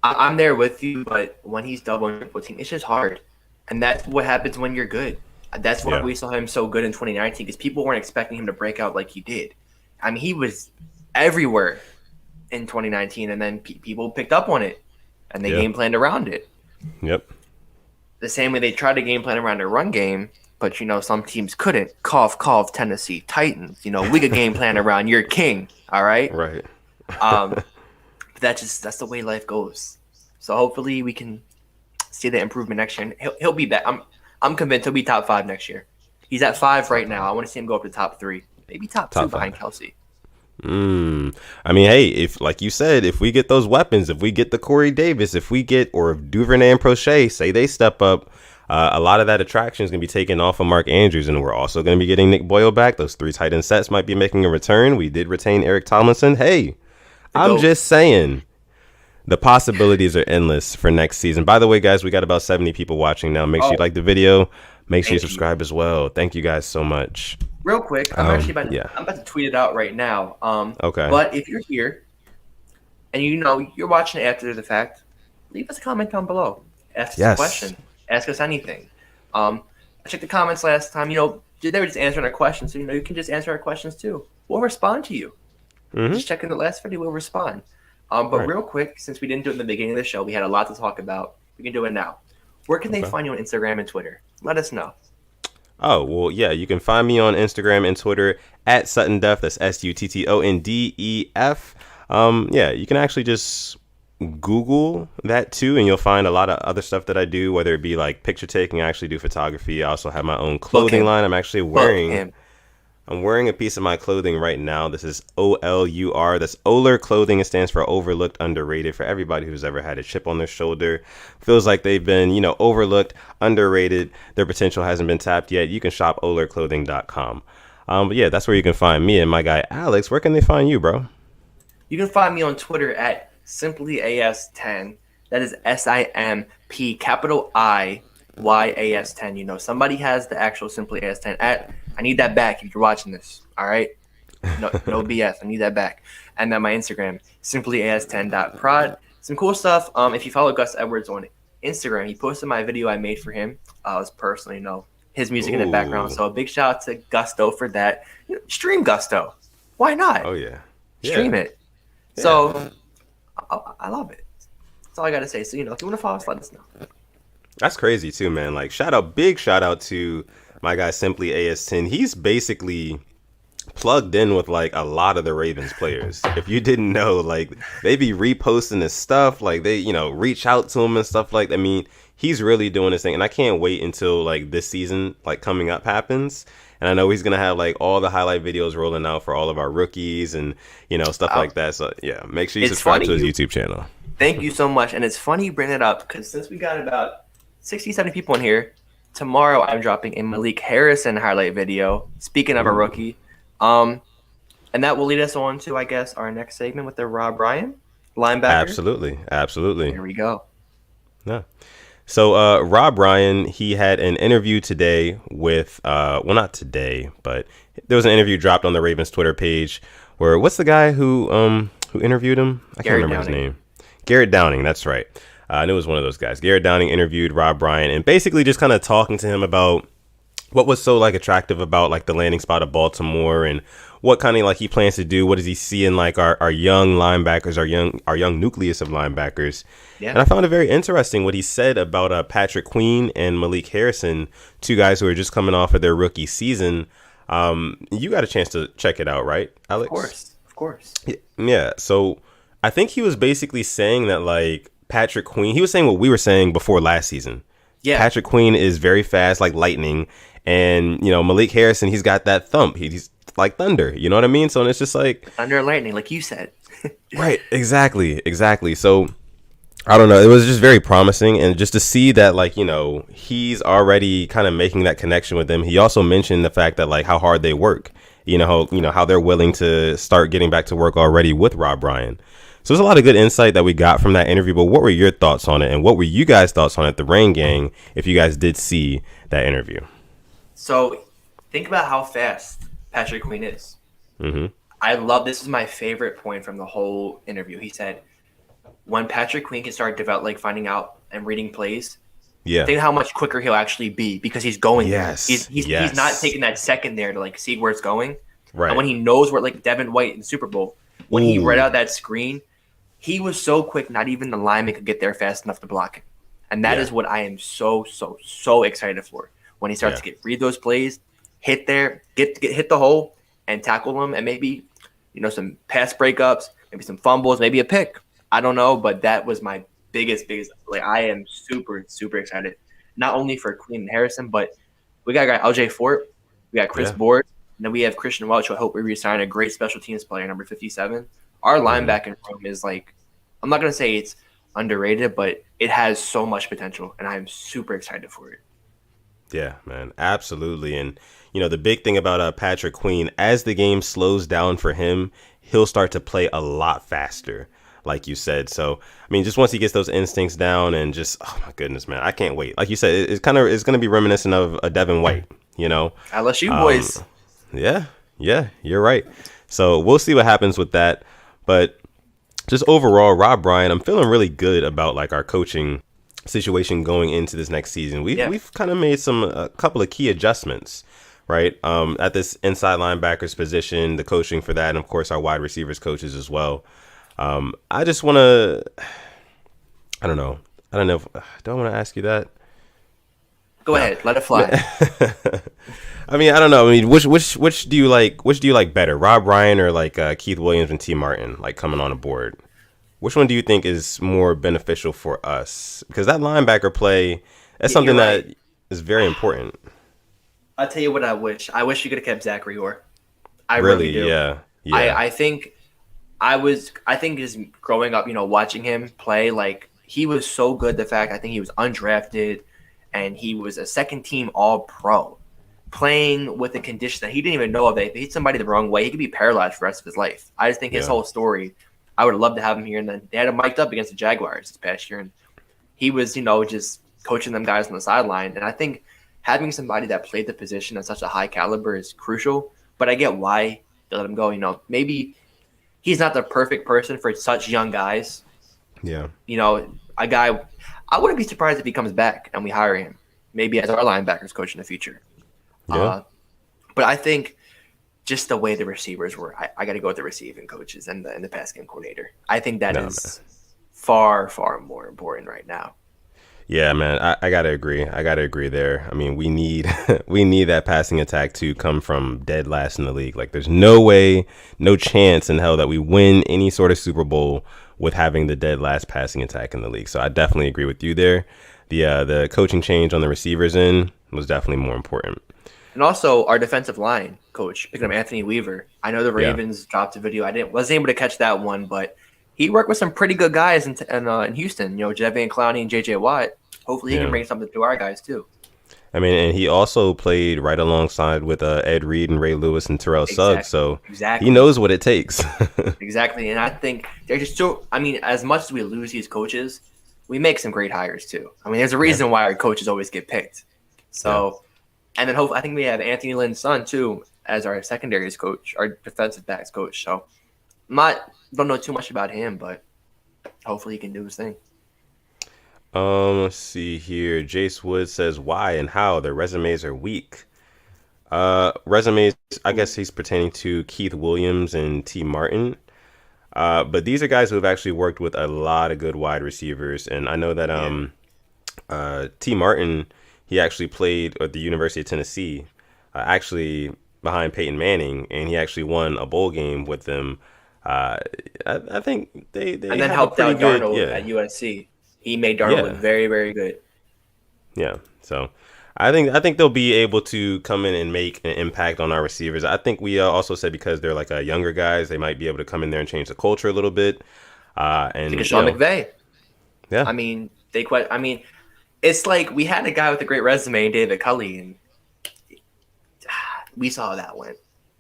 A: I'm there with you, but when he's double and triple team, it's just hard. And that's what happens when you're good. That's why we saw him so good in 2019, because people weren't expecting him to break out like he did. I mean, he was everywhere in 2019, and then people picked up on it, and they game planned around it.
B: Yep.
A: The same way they tried to game plan around a run game, but, some teams couldn't. Cough, cough, Tennessee Titans. We could game plan around your king, all right?
B: Right.
A: That's the way life goes. So hopefully we can see the improvement next year. And he'll be back. I'm convinced he'll be top 5 next year. He's at 5 right now. I want to see him go up to top 3, maybe top 2 behind Kelsey.
B: I mean, hey, if like you said, if we get those weapons, if we get the Corey Davis, or if Duvernay and Proche say they step up, a lot of that attraction is going to be taken off of Mark Andrews, and we're also going to be getting Nick Boyle back. Those 3 tight end sets might be making a return. We did retain Eric Tomlinson. Hey, I'm just saying, the possibilities are endless for next season. By the way, guys, we got about 70 people watching now. Make sure you like the video. Make sure you subscribe as well. Thank you guys so much.
A: Real quick, I'm about to tweet it out right now.
B: Okay.
A: But if you're here and you're watching it after the fact, leave us a comment down below. Ask us a question. Ask us anything. I checked the comments last time. They were just answering our questions. So, you can just answer our questions too. We'll respond to you. Just checking the last video, we'll respond. But real quick, since we didn't do it in the beginning of the show, we had a lot to talk about. We can do it now. Where can they find you on Instagram and Twitter? Let us know.
B: Oh, well, yeah, you can find me on Instagram and Twitter at SuttonDef. That's SuttonDef. Yeah, you can actually just Google that too, and you'll find a lot of other stuff that I do, whether it be like picture taking. I actually do photography. I also have my own clothing line. I'm actually wearing. I'm wearing a piece of my clothing right now. This is OLUR. That's Oler Clothing. It stands for Overlooked, Underrated. For everybody who's ever had a chip on their shoulder, feels like they've been, overlooked, underrated. Their potential hasn't been tapped yet. You can shop olerclothing.com. But yeah, that's where you can find me and my guy Alex. Where can they find you, bro?
A: You can find me on Twitter at simplyas10. That is SIMP capital IYAS10. Somebody has the actual Simply AS10 I need that back if you're watching this. All right. No BS. I need that back. And then my Instagram, simplyas10.prod. Some cool stuff. If you follow Gus Edwards on Instagram, he posted my video I made for him. I was personally, his music in the background. So a big shout out to Gusto for that. Stream Gusto. Why not?
B: Oh, yeah.
A: Stream it. Yeah. So I love it. That's all I got to say. So, if you want to follow us, let us know.
B: That's crazy too, man. Like big shout out to my guy Simply AS10. He's basically plugged in with like a lot of the Ravens players. If you didn't know, like they be reposting his stuff, like they, reach out to him and stuff like that. I mean, he's really doing this thing, and I can't wait until like this season, like coming up happens. And I know he's gonna have like all the highlight videos rolling out for all of our rookies and stuff like that. So yeah, make sure you subscribe to his YouTube channel.
A: Thank you so much. And it's funny you bring it up because since we got about 60, 70 people in here, tomorrow I'm dropping a Malik Harrison highlight video. Speaking of a rookie, and that will lead us on to, I guess, our next segment with the Rob Ryan linebacker.
B: Absolutely.
A: Here we go.
B: Yeah. So Rob Ryan, he had an interview today with, not today, but there was an interview dropped on the Ravens Twitter page where, what's the guy who interviewed him? I can't remember his name. Garrett Downing, that's right. I knew it was one of those guys. Garrett Downing interviewed Rob Ryan and basically just kind of talking to him about what was so like attractive about like the landing spot of Baltimore and what kind of like he plans to do. What does he see in like our young linebackers, our young nucleus of linebackers? Yeah. And I found it very interesting what he said about Patrick Queen and Malik Harrison, two guys who are just coming off of their rookie season. You got a chance to check it out, right, Alex?
A: Of course.
B: Yeah. So I think he was basically saying that like Patrick Queen, he was saying what we were saying before last season. Yeah. Patrick Queen is very fast, like lightning. And, Malik Harrison, he's got that thump. He's like thunder. You know what I mean? So it's just like
A: thunder and lightning, like you said.
B: Right. Exactly. So I don't know. It was just very promising. And just to see that, like, he's already kind of making that connection with them. He also mentioned the fact that like how hard they work, how they're willing to start getting back to work already with Rob Ryan. So there's a lot of good insight that we got from that interview, but what were your thoughts on it? And what were you guys' thoughts on it, the Rain Gang, if you guys did see that interview?
A: So think about how fast Patrick Queen is. Mm-hmm. I love, this is my favorite point from the whole interview. He said, when Patrick Queen can start finding out and reading plays, think how much quicker he'll actually be because he's going there. He's not taking that second there to like see where it's going. Right. And when he knows where, like Devin White in the Super Bowl, when he read out that screen, he was so quick, not even the lineman could get there fast enough to block him. And that is what I am so excited for. When he starts to read those plays, hit there, hit the hole, and tackle them, and maybe, some pass breakups, maybe some fumbles, maybe a pick. I don't know, but that was my biggest. Like, I am super excited, not only for Queen and Harrison, but we got a guy LJ Fort, we got Chris Board, and then we have Christian Welch, who I hope we resign, a great special teams player, number 57. Our linebacking room is like, I'm not gonna say it's underrated, but it has so much potential, and I'm super excited for it.
B: Yeah, man, absolutely. And, the big thing about Patrick Queen, as the game slows down for him, he'll start to play a lot faster, like you said. So, I mean, just once he gets those instincts down and just, oh, my goodness, man, I can't wait. Like you said, it's going to be reminiscent of a Devin White,
A: LSU boys.
B: Yeah, you're right. So we'll see what happens with that. But just overall, Rob Ryan, I'm feeling really good about like our coaching situation going into this next season. We've kind of made a couple of key adjustments, right? At this inside linebackers position, the coaching for that, and of course our wide receivers coaches as well. I just want to, I don't know if, do I want to ask you that?
A: Go ahead, let it fly.
B: I mean, I don't know. I mean, which do you like? Which do you like better, Rob Ryan or like Keith Williams and T. Martin, like coming on board? Which one do you think is more beneficial for us? Because that linebacker play, that's
A: You're
B: something
A: right.
B: that is very important.
A: I'll tell you what I wish. I wish you could have kept Zachary Orr. I really
B: Really,
A: do.
B: yeah, yeah,
A: I think I think just growing up, watching him play, like he was so good. The fact I think he was undrafted and he was a second team all pro, playing with a condition that he didn't even know of. That if he hit somebody the wrong way, he could be paralyzed for the rest of his life. I just think his
B: yeah,
A: whole story, I would love to have him here. And then they had him mic'd up against the Jaguars this past year, and he was, just coaching them guys on the sideline. And I think having somebody that played the position at such a high caliber is crucial. But I get why they let him go. Maybe he's not the perfect person for such young guys.
B: yeah,
A: A guy, I wouldn't be surprised if he comes back and we hire him, maybe as our linebackers coach in the future.
B: yeah.
A: But I think just the way the receivers were, I got to go with the receiving coaches and the pass game coordinator. I think that
B: No, man.
A: is far, far more important right now.
B: Yeah, man, I gotta agree. I gotta agree there. I mean, we need we need that passing attack to come from dead last in the league. Like, there's no way, no chance in hell that we win any sort of Super Bowl with having the dead last passing attack in the league. So I definitely agree with you there. The coaching change on the receivers end was definitely more important.
A: And also our defensive line coach, picking up Anthony Weaver. I know the
B: Yeah,
A: Ravens dropped a video. Wasn't able to catch that one, but he worked with some pretty good guys in Houston. Devin Clowney and JJ Watt. Hopefully, he can
B: yeah.
A: bring something to our guys too.
B: I mean, and he also played right alongside with Ed Reed and Ray Lewis and Terrell Suggs,
A: Exactly.
B: so he
A: Exactly.
B: knows what it takes.
A: Exactly. And I think they're just so. I mean, as much as we lose these coaches, we make some great hires too. I mean, there's a
B: Yeah,
A: reason why our coaches always get picked.
B: yeah.
A: So, and then I think we have Anthony Lynn's son too as our secondaries coach, our defensive backs coach. So, don't know too much about him, but hopefully he can do his thing.
B: Let's see here. Jace Wood says why and how their resumes are weak. Resumes. I guess he's pertaining to Keith Williams and T. Martin. But these are guys who have actually worked with a lot of good wide receivers, and I know that
A: Yeah.
B: T. Martin, he actually played at the University of Tennessee, actually behind Peyton Manning, and he actually won a bowl game with them. Uh, I think
A: And
B: they
A: then
B: have a
A: helped
B: pretty
A: out
B: good,
A: Darnold
B: yeah,
A: at USC. He made Darnold look
B: yeah.
A: very, very good.
B: Yeah. So I think they'll be able to come in and make an impact on our receivers. I think we also said because they're like younger guys, they might be able to come in there and change the culture a little bit.
A: Look at
B: And
A: Sean McVay.
B: yeah,
A: I mean, it's like we had a guy with a great resume, David Culley, and we saw how that went.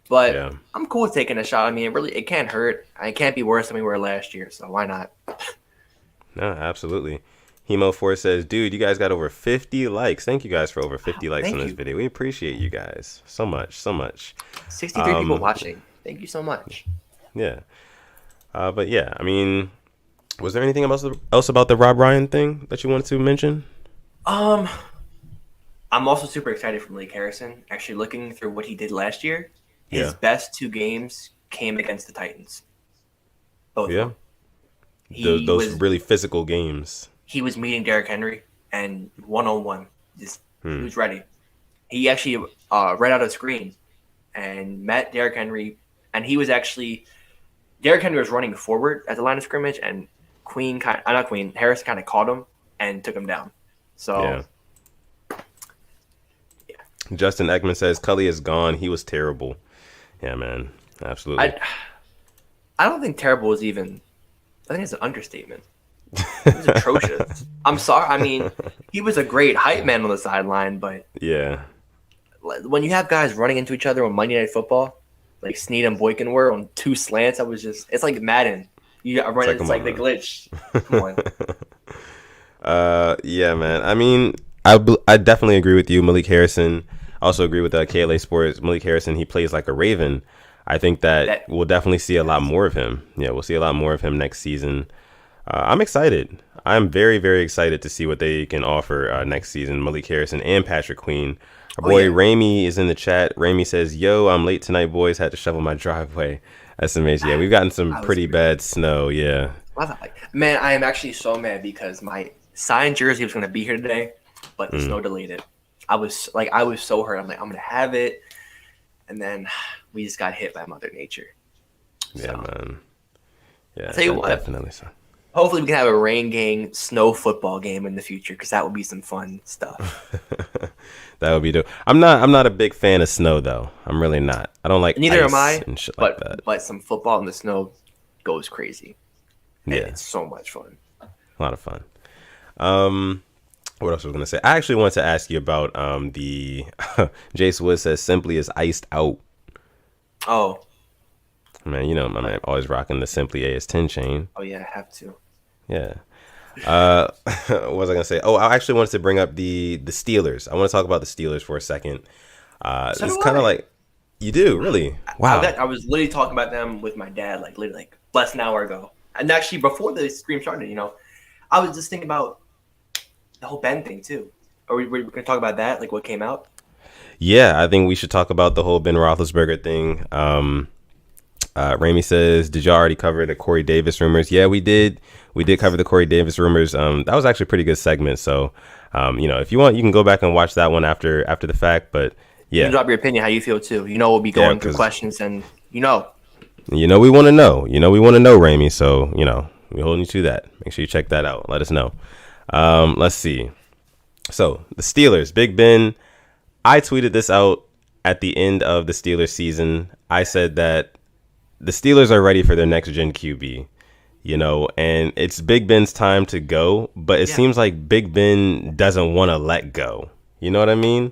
A: But
B: yeah,
A: I'm cool with taking a shot. I mean, it can't hurt. It can't be worse than we were last year, so why not?
B: no, absolutely. Hemo4 says, dude, you guys got over 50 likes. Thank you guys for over 50 likes on
A: Thank
B: this
A: you.
B: video. We appreciate you guys so much, so much.
A: 63 people watching. Thank you so much.
B: Yeah. But yeah, I mean, was there anything else about the Rob Ryan thing that you wanted to mention?
A: Um, I'm also super excited for Malik Harrison. Actually, looking through what he did last year, his
B: Yeah.
A: best two games came against the Titans. Both of
B: Yeah.
A: them.
B: Those,
A: He
B: those
A: was
B: really physical games.
A: he was meeting Derrick Henry and 1-on-1. Just he
B: Hmm.
A: was ready. He actually read out a screen and met Derrick Henry, and he was actually Derrick Henry was running forward at the line of scrimmage, and not Queen Harris kind of caught him and took him down. So
B: Yeah. Justin Ekman says Cully is gone. He was terrible. Yeah, man. Absolutely.
A: I I don't think terrible is even. I think it's an understatement. He was atrocious. I'm sorry. I mean, he was a great hype man on the sideline, but
B: Yeah.
A: when you have guys running into each other on Monday Night Football, like Snead and Boykin were on two slants, it's like Madden.
B: It's like,
A: It's
B: come
A: like
B: on,
A: the
B: man.
A: glitch. Come on.
B: Yeah, man. I mean, I definitely agree with you, Malik Harrison. I also agree with KLA Sports. Malik Harrison, he plays like a Raven. I think that
A: That
B: we'll definitely see a lot more of him. Yeah, we'll see a lot more of him next season. I'm excited. I'm very, very excited to see what they can offer next season. Malik Harrison and Patrick Queen. Our
A: oh
B: boy
A: yeah.
B: Ramey is in the chat. Ramey says, "Yo, I'm late tonight, boys. Had to shovel my driveway." That's amazing. Yeah, we've gotten some
A: I was
B: pretty bad snow. Yeah,
A: man, I am actually so mad because my signed jersey was gonna be here today, but the snow delayed it. I was so hurt. I'm like, I'm gonna have it, and then we just got hit by Mother Nature.
B: yeah,
A: So
B: man. Yeah,
A: I'll tell you what,
B: definitely so.
A: Hopefully, we can have a rain gang snow football game in the future because that would be some fun stuff.
B: That would be dope. I'm not a big fan of snow though. I'm really not. I don't like
A: Neither am
B: ice
A: I,
B: and shit like that.
A: but some football in the snow goes crazy, and
B: Yeah,
A: it's so much fun.
B: a lot of fun. What else was I gonna say? I actually wanted to ask you about the Jace Wood says simply is iced out.
A: Oh,
B: Man, you know my man always rocking the Simply AS10 chain.
A: oh yeah, I have to.
B: Yeah. What was I gonna say? Oh, I actually wanted to bring up the Steelers. I want to talk about the Steelers for a second.
A: So
B: It's
A: do
B: kind of
A: I.
B: like you do really. Wow.
A: I was literally talking about them with my dad, like literally like less than an hour ago. And actually, before the stream started, I was just thinking about the whole Ben thing too. Are we going to talk about that? Like what came out?
B: Yeah, I think we should talk about the whole Ben Roethlisberger thing. Ramey says, "Did y'all already cover the Corey Davis rumors?" Yeah, we did. We did cover the Corey Davis rumors. That was actually a pretty good segment. So, if you want, you can go back and watch that one after the fact. But
A: You
B: yeah,
A: can drop your opinion, how you feel too. We'll be going through questions and
B: we want to know. We want to know, Ramey. So we're holding you to that. Make sure you check that out. Let us know. Let's see. So the Steelers, Big Ben. I tweeted this out at the end of the Steelers season. I said that the Steelers are ready for their next gen QB, and it's Big Ben's time to go, but it seems like Big Ben doesn't want to let go. You know what I mean?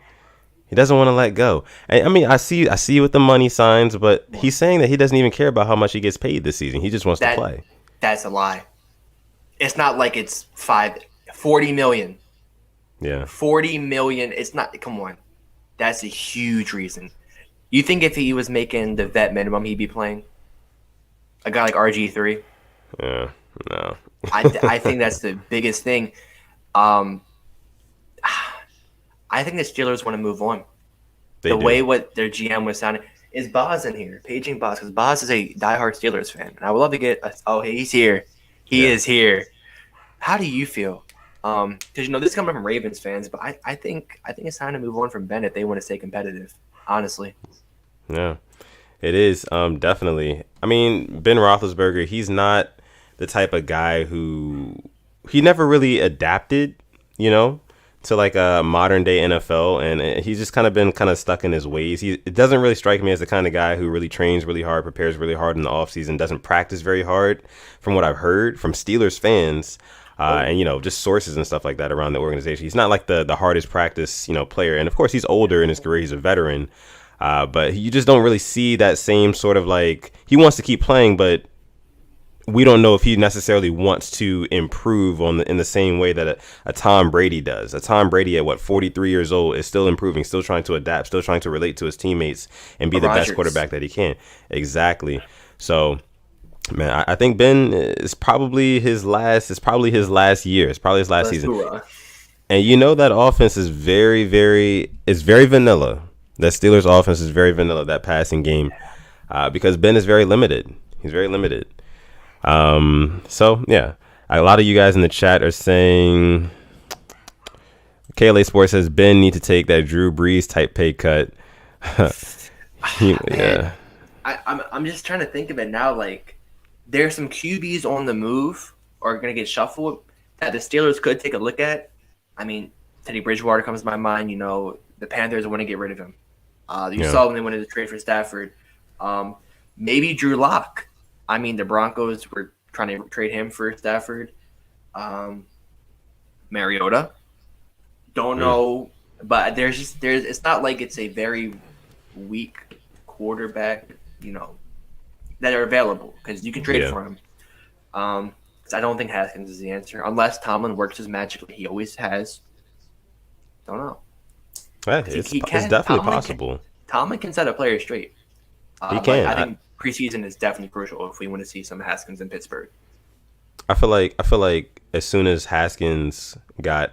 B: He doesn't want to let go. And, I mean, I see with the money signs, but he's saying that he doesn't even care about how much he gets paid this season. He just wants to play.
A: That's a lie. It's not like it's 40 million.
B: Yeah.
A: 40 million. It's not, come on. That's a huge reason. You think if he was making the vet minimum, he'd be playing? A guy like RG3?
B: Yeah. No.
A: I think that's the biggest thing. I think the Steelers want to move on. The way what their GM was sounding. Is Boz in here? Paging Boz, because Boz is a diehard Steelers fan. And I would love to get he's here. He is here. How do you feel? Because this is coming from Ravens fans, but I think it's time to move on from Ben if they want to stay competitive. Honestly.
B: Yeah, it is. Definitely. I mean, Ben Roethlisberger, he's not the type of guy he never really adapted, to like a modern day NFL, and he's just kind of been stuck in his ways. It doesn't really strike me as the kind of guy who really trains really hard, prepares really hard in the offseason, doesn't practice very hard, from what I've heard from Steelers fans. And just sources and stuff like that around the organization. He's not like the hardest practice player, and of course he's older in his career. He's a veteran, but you just don't really see that same sort of like he wants to keep playing, but we don't know if he necessarily wants to improve in the same way that a Tom Brady does. A Tom Brady at 43 years old is still improving, still trying to adapt, still trying to relate to his teammates and be the best quarterback that he can. Exactly. So. Man, I think Ben is probably his last. It's probably his last year. It's probably his last season. And that offense is very vanilla. That Steelers offense is very vanilla. That passing game, because Ben is very limited. He's very limited. So yeah, a lot of you guys in the chat are saying. KLA Sports says Ben need to take that Drew Brees type pay cut. Yeah.
A: I'm just trying to think of it now. Like, there's some QBs on the move or going to get shuffled that the Steelers could take a look at. I mean, Teddy Bridgewater comes to my mind. The Panthers want to get rid of him. You saw when they wanted to trade for Stafford. Maybe Drew Lock. I mean, the Broncos were trying to trade him for Stafford. Mariota. Don't know. But it's not like it's a very weak quarterback, that are available because you can trade for him. I don't think Haskins is the answer unless Tomlin works his magic like he always has. Don't know.
B: Yeah, it's definitely possible.
A: Tomlin can set a player straight.
B: He can.
A: I think preseason is definitely crucial if we want to see some Haskins in Pittsburgh.
B: I feel like as soon as Haskins got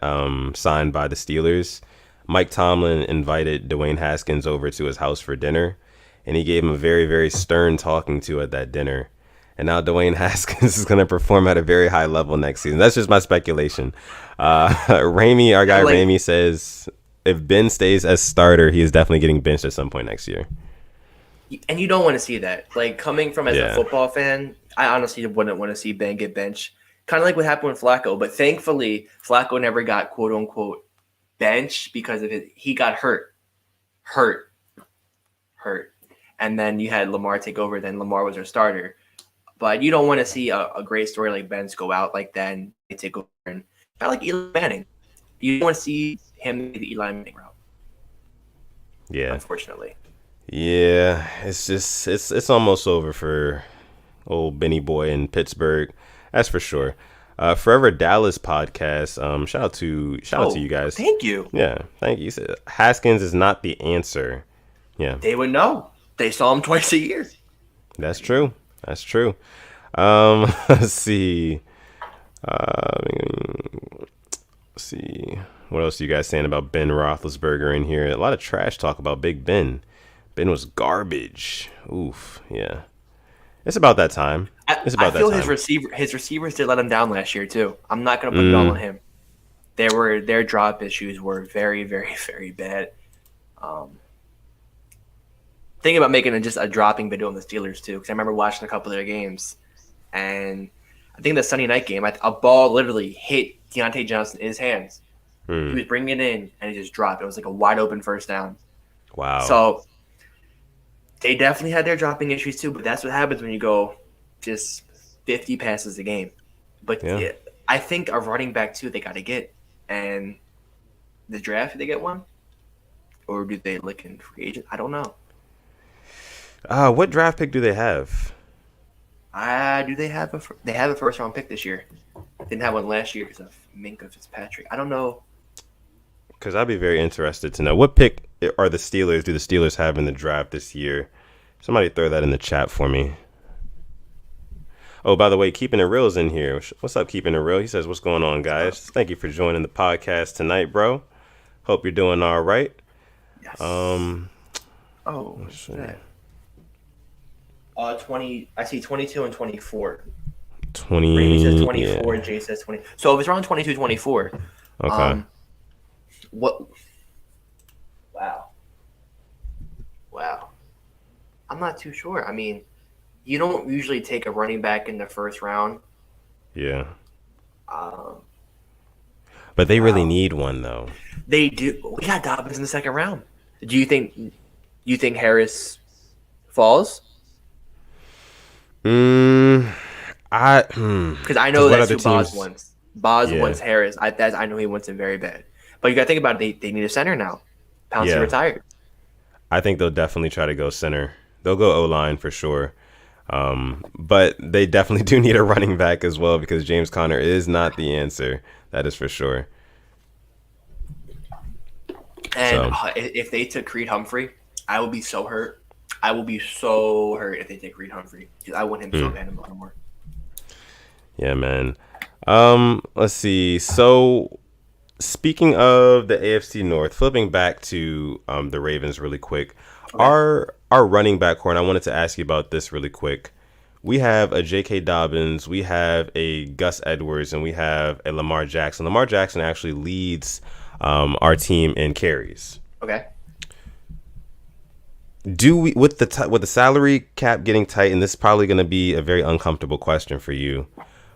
B: signed by the Steelers, Mike Tomlin invited Dwayne Haskins over to his house for dinner. And he gave him a very, very stern talking to at that dinner. And now Dwayne Haskins is going to perform at a very high level next season. That's just my speculation. Ramey, our guy Ramey says, if Ben stays as starter, he is definitely getting benched at some point next year.
A: And you don't want to see that. Like, coming from as a football fan, I honestly wouldn't want to see Ben get benched. kind of like what happened with Flacco. But thankfully, Flacco never got quote unquote benched because of it. He got hurt. And then you had Lamar take over. Then Lamar was our starter. But you don't want to see a great story like Ben's go out like that and they take over. And kind of like Eli Manning. You don't want to see him make the Eli Manning route.
B: Yeah.
A: Unfortunately.
B: Yeah. It's just it's almost over for old Benny Boy in Pittsburgh. That's for sure. Forever Dallas podcast. Shout out to you guys.
A: Thank you.
B: Yeah, thank you. You said Haskins is not the answer. Yeah,
A: they would know. They saw him twice a year.
B: That's true. Let's see. Let's see. What else are you guys saying about Ben Roethlisberger in here? A lot of trash talk about Big Ben. Ben was garbage. Oof. Yeah. It's about that time. I feel
A: his receivers did let him down last year too. I'm not going to put it all on him. Their drop issues were very, very, very bad. Thinking about making just a dropping video on the Steelers too, because I remember watching a couple of their games, and I think the Sunday night game, a ball literally hit Deontay Johnson in his hands. He was bringing it in, and he just dropped. It was like a wide open first down.
B: Wow.
A: So they definitely had their dropping issues too, but that's what happens when you go just 50 passes a game. But yeah, I think a running back too they got to get. And the draft, do they get one? Or do they look in free agent? I don't know.
B: What draft pick do they have?
A: Do they have a first round pick this year? Didn't have one last year because of Minkah Fitzpatrick. I don't know.
B: Because I'd be very interested to know what pick do the Steelers have in the draft this year? Somebody throw that in the chat for me. Oh, by the way, Keeping It Real is in here. What's up, Keeping It Real? He says, what's going on, guys? Thank you for joining the podcast tonight, bro. Hope you're doing all right.
A: Yes.
B: What's that?
A: 20. I see 22 and 24.
B: 20.
A: Randy says 24. Yeah. Jay says 20. So if it's around 22, 24.
B: Okay.
A: What? Wow. I'm not too sure. I mean, you don't usually take a running back in the first round.
B: Yeah. But they really need one, though.
A: They do. We got Dobbins in the second round. Do you think Harris falls?
B: Because
A: I know that's who Boz wants. Boz wants Harris. I know he wants him very bad. But you got to think about it. They need a center now. Pouncey retired.
B: I think they'll definitely try to go center. They'll go O-line for sure. But they definitely do need a running back as well because James Conner is not the answer. That is for sure.
A: And if they took Creed Humphrey, I would be so hurt. I will be so hurt if they take Creed Humphrey. I want him so bad in Baltimore.
B: Yeah, man. Let's see. So, speaking of the AFC North, flipping back to the Ravens really quick. Okay. Our running back core, and I wanted to ask you about this really quick. We have a J.K. Dobbins, we have a Gus Edwards, and we have a Lamar Jackson. Lamar Jackson actually leads our team in carries.
A: Okay.
B: Do we with the salary cap getting tight, and this is probably going to be a very uncomfortable question for you,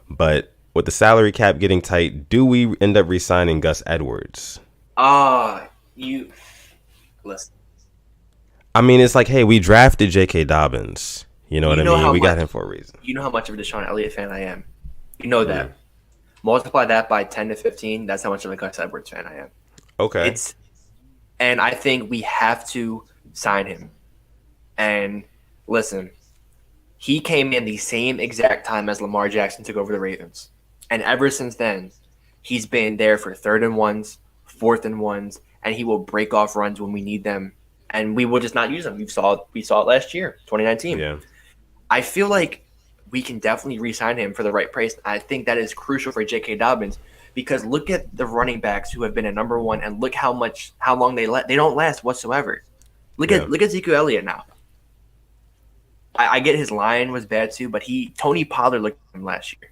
B: but with the salary cap getting tight, do we end up re-signing Gus Edwards?
A: You listen.
B: I mean, it's like, hey, we drafted J.K. Dobbins. You know what I mean? We got him for a reason.
A: You know how much of a Deshaun Elliott fan I am. You know that. Yeah. Multiply that by 10 to 15. That's how much of a Gus Edwards fan I am.
B: Okay.
A: And I think we have to sign him. And listen, he came in the same exact time as Lamar Jackson took over the Ravens. And ever since then, he's been there for 3rd and 1s, 4th and 1s, and he will break off runs when we need them. And we will just not use them. We saw it last year, 2019.
B: Yeah.
A: I feel like we can definitely re-sign him for the right price. I think that is crucial for J.K. Dobbins because look at the running backs who have been a number one and look how long they don't last whatsoever. Look at Ezekiel Elliott now. I get his line was bad too, but Tony Pollard looked at him last year.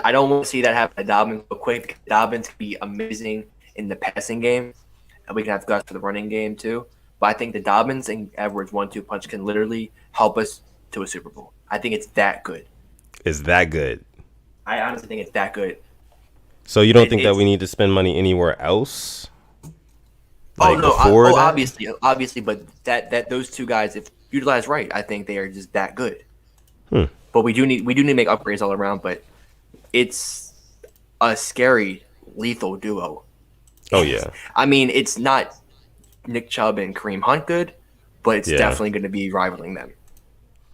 A: I don't want to see that happen to Dobbins so quick. Dobbins could be amazing in the passing game, and we can have Gus for the running game too. But I think the Dobbins and Edwards 1-2 punch can literally help us to a Super Bowl. I think it's that good.
B: It's that good.
A: I honestly think it's that good.
B: So you don't think that
A: It's
B: we need to spend money anywhere else,
A: oh
B: like
A: no,
B: before that?
A: obviously, but that those two guys, if utilized right, I think they are just that good.
B: Hmm.
A: But we do need to make upgrades all around. But it's a scary, lethal duo.
B: Oh yeah,
A: I mean, it's not Nick Chubb and Kareem Hunt good, but it's
B: yeah,
A: definitely going to be rivaling them.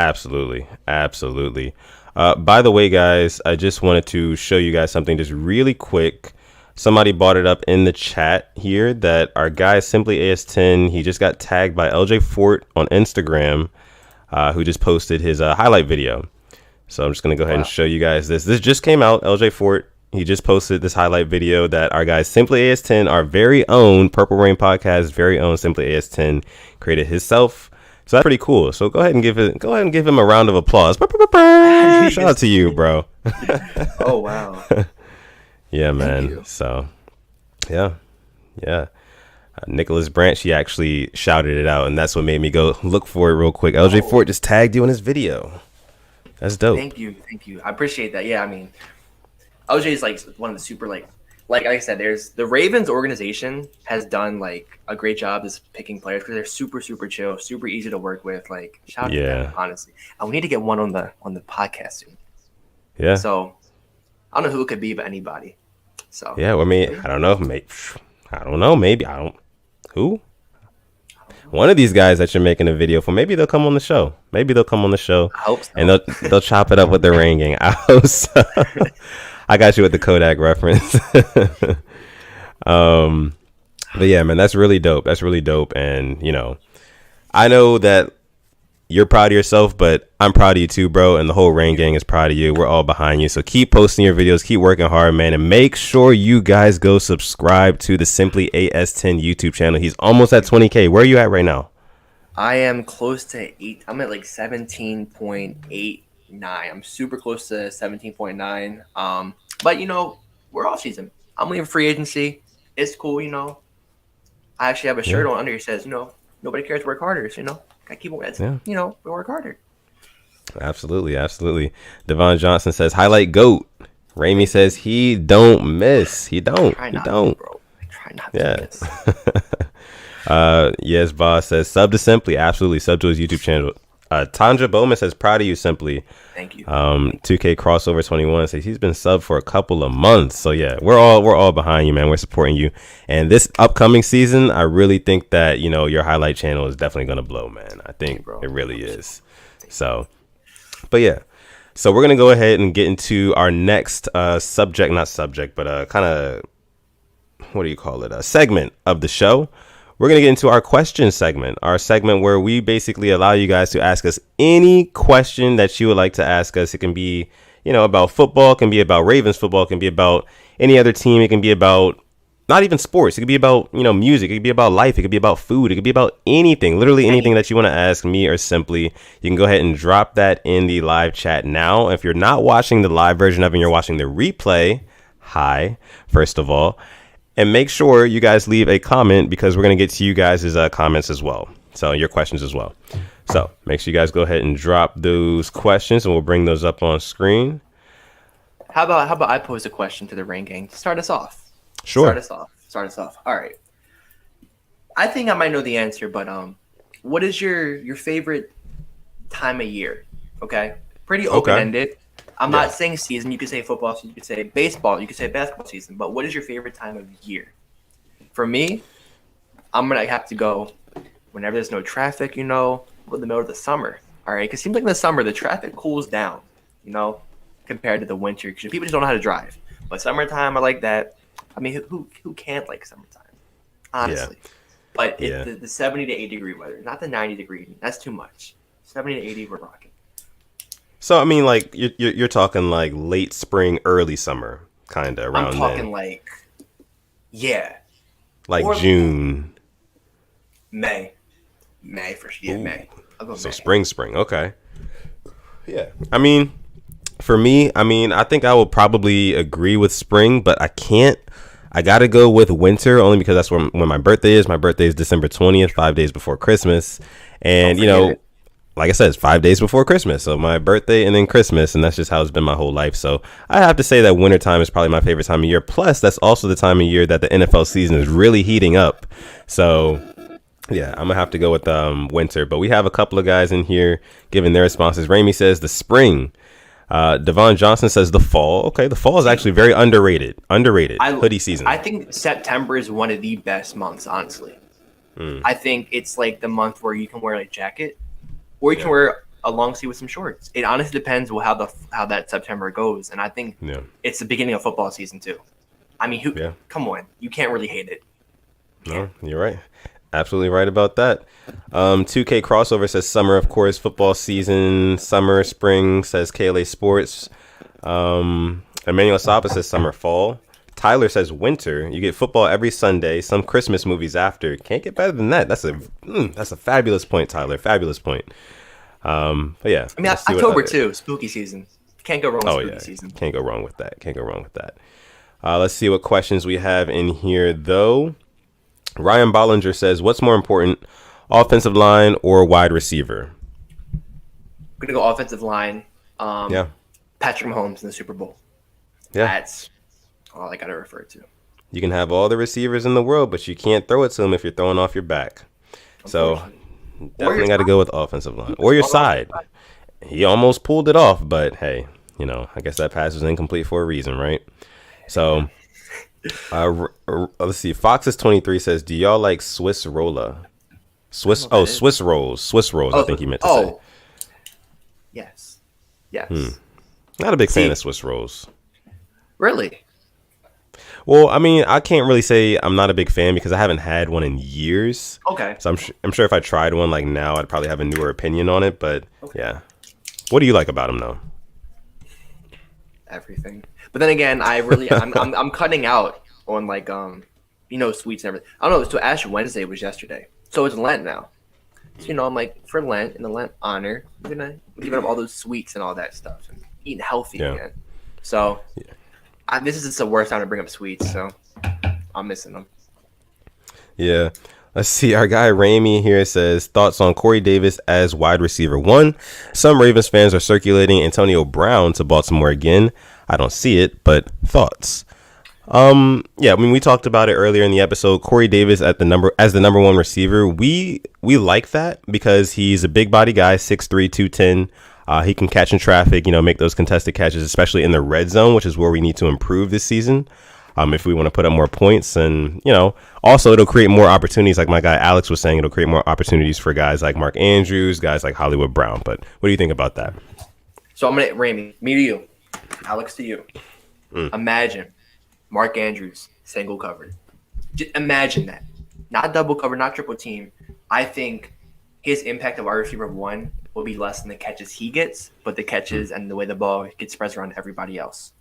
B: absolutely, absolutely. By the way, guys, I just wanted to show you guys something just really quick. Somebody brought it up in the chat here that our guy Simply AS10, he just got tagged by LJ Fort on Instagram, who just posted his highlight video. So I'm just going to go ahead and show you guys this. This just came out. LJ Fort, he just posted this highlight video that our guy Simply AS10, our very own Purple Rain Podcast, very own Simply AS10, created himself. So that's pretty cool. So go ahead and give him a round of applause. Shout out to you, bro.
A: Oh wow.
B: Yeah, man. So, yeah. Nicholas Branch, he actually shouted it out, and that's what made me go look for it real quick. LJ Fort just tagged you in his video. That's dope.
A: Thank you. I appreciate that. Yeah, I mean, OJ is like one of the super like I said, there's the Ravens organization has done like a great job just picking players because they're super chill, super easy to work with. Like shout out to them, honestly. And we need to get one on the podcast soon.
B: Yeah.
A: So I don't know who it could be, but anybody. So
B: yeah, well, I mean, I don't know. Maybe I don't. Who? One of these guys that you're making a video for, maybe they'll come on the show. I hope so. And they'll chop it up with the Rain Gang. I hope so. I got you with the Kodak reference. But yeah, man, that's really dope. And, you know, I know that you're proud of yourself, but I'm proud of you too, bro. And the whole Rain Gang is proud of you. We're all behind you. So keep posting your videos. Keep working hard, man. And make sure you guys go subscribe to the Simply AS10 YouTube channel. He's almost at 20K. Where are you at right now?
A: I am close to 8. I'm at like 17.89. I'm super close to 17.9. But you know, we're off season. I'm leaving free agency. It's cool, you know. I actually have a shirt on under here that says, you know, nobody cares, work harder. So, you know, gotta keep it. You know, we work harder. Absolutely.
B: Devon Johnson says, highlight GOAT. Ramey says he don't miss. He don't.
A: Bro. I try not to miss.
B: Yes, Boss says sub to Simply. Absolutely. Sub to his YouTube channel. Tandra Bowman says proud of you, Simply.
A: Thank you.
B: 2K crossover 21 says he's been subbed for a couple of months. So yeah, we're all behind you, man. We're supporting you. And this upcoming season, I really think that, you know, your highlight channel is definitely gonna blow, man. I think it really is. So, but yeah. So we're gonna go ahead and get into our next segment of the show. We're going to get into our question segment, our segment where we basically allow you guys to ask us any question that you would like to ask us. It can be, you know, about football, it can be about Ravens football, it can be about any other team, it can be about not even sports, it could be about, you know, music, it could be about life, it could be about food, it could be about anything, literally anything that you want to ask me or Simply. You can go ahead and drop that in the live chat now. If you're not watching the live version of it, you're watching the replay, hi, first of all. And make sure you guys leave a comment because we're going to get to you guys' comments as well. So your questions as well. So make sure you guys go ahead and drop those questions and we'll bring those up on screen.
A: How about I pose a question to the Rain Gang to start us off?
B: Sure.
A: Start us off. All right. I think I might know the answer, but what is your favorite time of year? Okay. Pretty open-ended. I'm not saying season. You could say football season. You could say baseball. You could say basketball season. But what is your favorite time of year? For me, I'm going to have to go whenever there's no traffic, you know, in the middle of the summer. All right? Because it seems like in the summer, the traffic cools down, you know, compared to the winter. Because people just don't know how to drive. But summertime, I like that. I mean, who can't like summertime? Honestly. Yeah. But the 70 to 80 degree weather, not the 90 degree. That's too much. 70 to 80, we're rocking.
B: So I mean, like you're talking like late spring, early summer, kind of around.
A: I'm talking
B: then.
A: Like
B: or June,
A: May for sure. Yeah, May. I'll go
B: so
A: May.
B: spring. Okay. Yeah. I mean, for me, I think I will probably agree with spring, but I can't. I got to go with winter only because that's when my birthday is. My birthday is December 20th, 5 days before Christmas, and you know. like I said, it's 5 days before Christmas. So my birthday and then Christmas, and that's just how it's been my whole life. So I have to say that wintertime is probably my favorite time of year. Plus, that's also the time of year that the NFL season is really heating up. So yeah, I'm gonna have to go with winter. But we have a couple of guys in here giving their responses. Ramey says the spring. Devon Johnson says the fall. Okay, the fall is actually very underrated. Hoodie season.
A: I think September is one of the best months, honestly. I think it's like the month where you can wear a jacket, or you can wear a long sleeve with some shorts. It honestly depends how that September goes, and I think it's the beginning of football season too. I mean, come on, you can't really hate it.
B: No, you're right. Absolutely right about that. 2K Crossover says summer, of course, football season, summer, spring, says KLA Sports. Emmanuel Sapa says summer, fall. Tyler says winter. You get football every Sunday, some Christmas movies after. Can't get better than that. That's a fabulous point, Tyler. Fabulous point. But yeah.
A: I mean, October too, spooky season. Can't go wrong with spooky season.
B: Can't go wrong with that. Let's see what questions we have in here, though. Ryan Bollinger says, what's more important, offensive line or wide receiver?
A: I'm going to go offensive line. Patrick Mahomes in the Super Bowl.
B: Yeah.
A: That's all I got to refer to.
B: You can have all the receivers in the world, but you can't throw it to them if you're throwing off your back. So definitely got to go with offensive line. Or your side. He almost pulled it off, but hey, I guess that pass was incomplete for a reason, right? So... let's see. Foxes 23 says, "Do y'all like Swiss rolla?" Swiss rolls. I think he meant to say.
A: Yes.
B: Not a big fan of Swiss rolls.
A: Really?
B: Well, I mean, I can't really say I'm not a big fan because I haven't had one in years.
A: Okay.
B: So I'm sure if I tried one like now, I'd probably have a newer opinion on it. But yeah, what do you like about them though?
A: Everything. But then again, I'm cutting out on like sweets and everything. I don't know. So Ash Wednesday was yesterday, so it's Lent now. So I'm like, for Lent, in the Lent honor, I'm gonna give up all those sweets and all that stuff and eating healthy again. So this is just the worst time to bring up sweets. So I'm missing them.
B: Yeah. Let's see. Our guy Ramey here says thoughts on Corey Davis as wide receiver 1. Some Ravens fans are circulating Antonio Brown to Baltimore again. I don't see it, but thoughts. I mean, we talked about it earlier in the episode. Corey Davis as the number 1 receiver. We like that because he's a big body guy, 6'3", 210. He can catch in traffic, make those contested catches, especially in the red zone, which is where we need to improve this season. If we want to put up more points, and also it'll create more opportunities. Like my guy Alex was saying, it'll create more opportunities for guys like Mark Andrews, guys like Hollywood Brown. But what do you think about that?
A: So I'm gonna Ramey, me to you, Alex to you. Imagine Mark Andrews single covered. Just imagine that, not double cover, not triple team. I think his impact of wide receiver 1 will be less than the catches he gets, but the catches and the way the ball gets spread around everybody else.